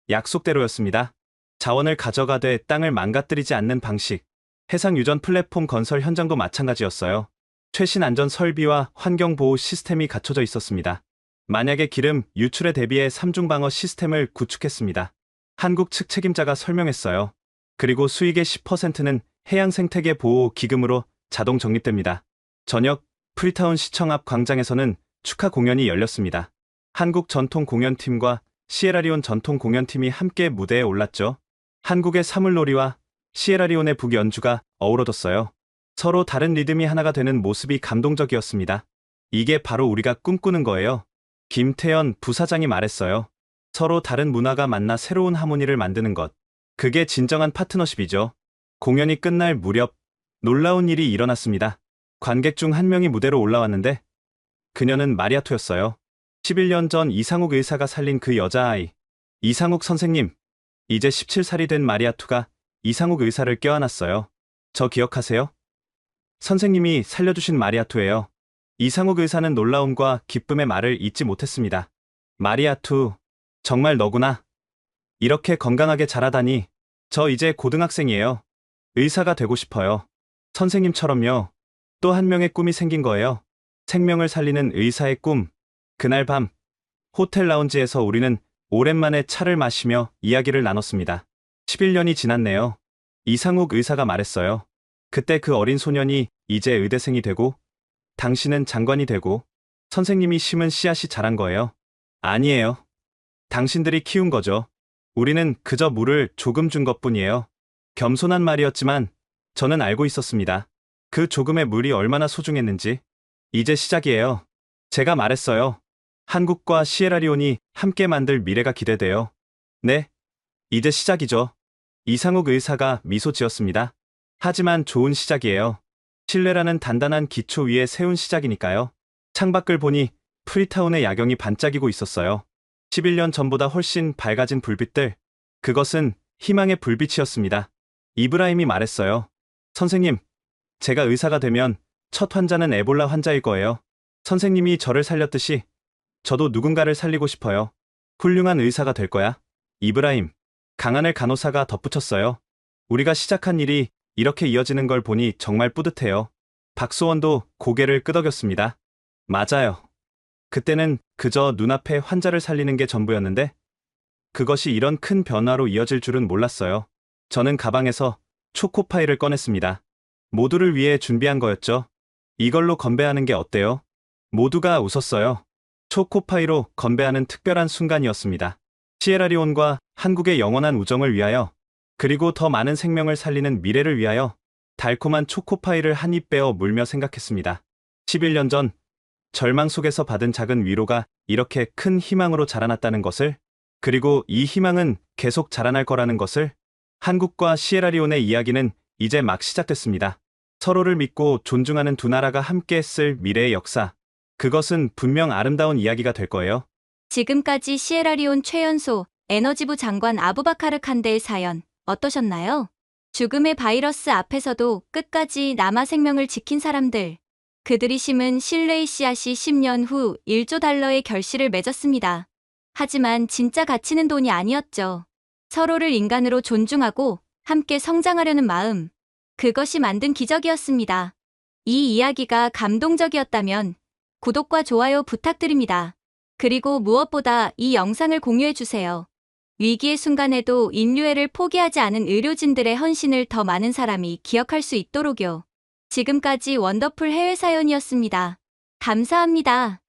약속대로였습니다. 자원을 가져가되 땅을 망가뜨리지 않는 방식. 해상 유전 플랫폼 건설 현장도 마찬가지였어요. 최신 안전 설비와 환경 보호 시스템이 갖춰져 있었습니다. 만약에 기름 유출에 대비해 삼중 방어 시스템을 구축했습니다. 한국 측 책임자가 설명했어요. 그리고 수익의 10%는 해양 생태계 보호 기금으로 자동 적립됩니다. 저녁 프리타운 시청 앞 광장에서는 축하 공연이 열렸습니다. 한국 전통 공연팀과 시에라리온 전통 공연팀이 함께 무대에 올랐죠. 한국의 사물놀이와 시에라리온의 북연주가 어우러졌어요. 서로 다른 리듬이 하나가 되는 모습이 감동적이었습니다. 이게 바로 우리가 꿈꾸는 거예요. 김태현 부사장이 말했어요. 서로 다른 문화가 만나 새로운 하모니를 만드는 것. 그게 진정한 파트너십이죠. 공연이 끝날 무렵 놀라운 일이 일어났습니다. 관객 중 한 명이 무대로 올라왔는데 그녀는 마리아토였어요. 11년 전 이상욱 의사가 살린 그 여자아이. 이상욱 선생님. 이제 17살이 된 마리아토가 이상욱 의사를 껴안았어요. 저 기억하세요? 선생님이 살려주신 마리아토예요. 이상욱 의사는 놀라움과 기쁨의 말을 잇지 못했습니다. 마리아토, 정말 너구나. 이렇게 건강하게 자라다니. 저 이제 고등학생이에요. 의사가 되고 싶어요. 선생님처럼요. 또 한 명의 꿈이 생긴 거예요. 생명을 살리는 의사의 꿈. 그날 밤, 호텔 라운지에서 우리는 오랜만에 차를 마시며 이야기를 나눴습니다. 11년이 지났네요. 이상욱 의사가 말했어요. 그때 그 어린 소년이 이제 의대생이 되고, 당신은 장관이 되고, 선생님이 심은 씨앗이 자란 거예요. 아니에요. 당신들이 키운 거죠. 우리는 그저 물을 조금 준 것뿐이에요. 겸손한 말이었지만 저는 알고 있었습니다. 그 조금의 물이 얼마나 소중했는지. 이제 시작이에요. 제가 말했어요. 한국과 시에라리온이 함께 만들 미래가 기대돼요. 네, 이제 시작이죠. 이상욱 의사가 미소 지었습니다. 하지만 좋은 시작이에요. 신뢰라는 단단한 기초 위에 세운 시작이니까요. 창밖을 보니 프리타운의 야경이 반짝이고 있었어요. 11년 전보다 훨씬 밝아진 불빛들. 그것은 희망의 불빛이었습니다. 이브라임이 말했어요. 선생님, 제가 의사가 되면 첫 환자는 에볼라 환자일 거예요. 선생님이 저를 살렸듯이 저도 누군가를 살리고 싶어요. 훌륭한 의사가 될 거야. 이브라임. 강하늘 간호사가 덧붙였어요. 우리가 시작한 일이 이렇게 이어지는 걸 보니 정말 뿌듯해요. 박소원도 고개를 끄덕였습니다. 맞아요. 그때는 그저 눈앞에 환자를 살리는 게 전부였는데 그것이 이런 큰 변화로 이어질 줄은 몰랐어요. 저는 가방에서 초코파이를 꺼냈습니다. 모두를 위해 준비한 거였죠. 이걸로 건배하는 게 어때요? 모두가 웃었어요. 초코파이로 건배하는 특별한 순간이었습니다. 시에라리온과 한국의 영원한 우정을 위하여, 그리고 더 많은 생명을 살리는 미래를 위하여 달콤한 초코파이를 한 입 베어 물며 생각했습니다. 11년 전 절망 속에서 받은 작은 위로가 이렇게 큰 희망으로 자라났다는 것을, 그리고 이 희망은 계속 자라날 거라는 것을. 한국과 시에라리온의 이야기는 이제 막 시작됐습니다. 서로를 믿고 존중하는 두 나라가 함께 쓸 미래의 역사. 그것은 분명 아름다운 이야기가 될 거예요. 지금까지 시에라리온 최연소 에너지부 장관 아부바카르 칸데의 사연 어떠셨나요? 죽음의 바이러스 앞에서도 끝까지 남아 생명을 지킨 사람들. 그들이 심은 신뢰의 씨앗이 10년 후 1조 달러의 결실을 맺었습니다. 하지만 진짜 가치는 돈이 아니었죠. 서로를 인간으로 존중하고 함께 성장하려는 마음. 그것이 만든 기적이었습니다. 이 이야기가 감동적이었다면 구독과 좋아요 부탁드립니다. 그리고 무엇보다 이 영상을 공유해주세요. 위기의 순간에도 인류애를 포기하지 않은 의료진들의 헌신을 더 많은 사람이 기억할 수 있도록요. 지금까지 원더풀 해외 사연이었습니다. 감사합니다.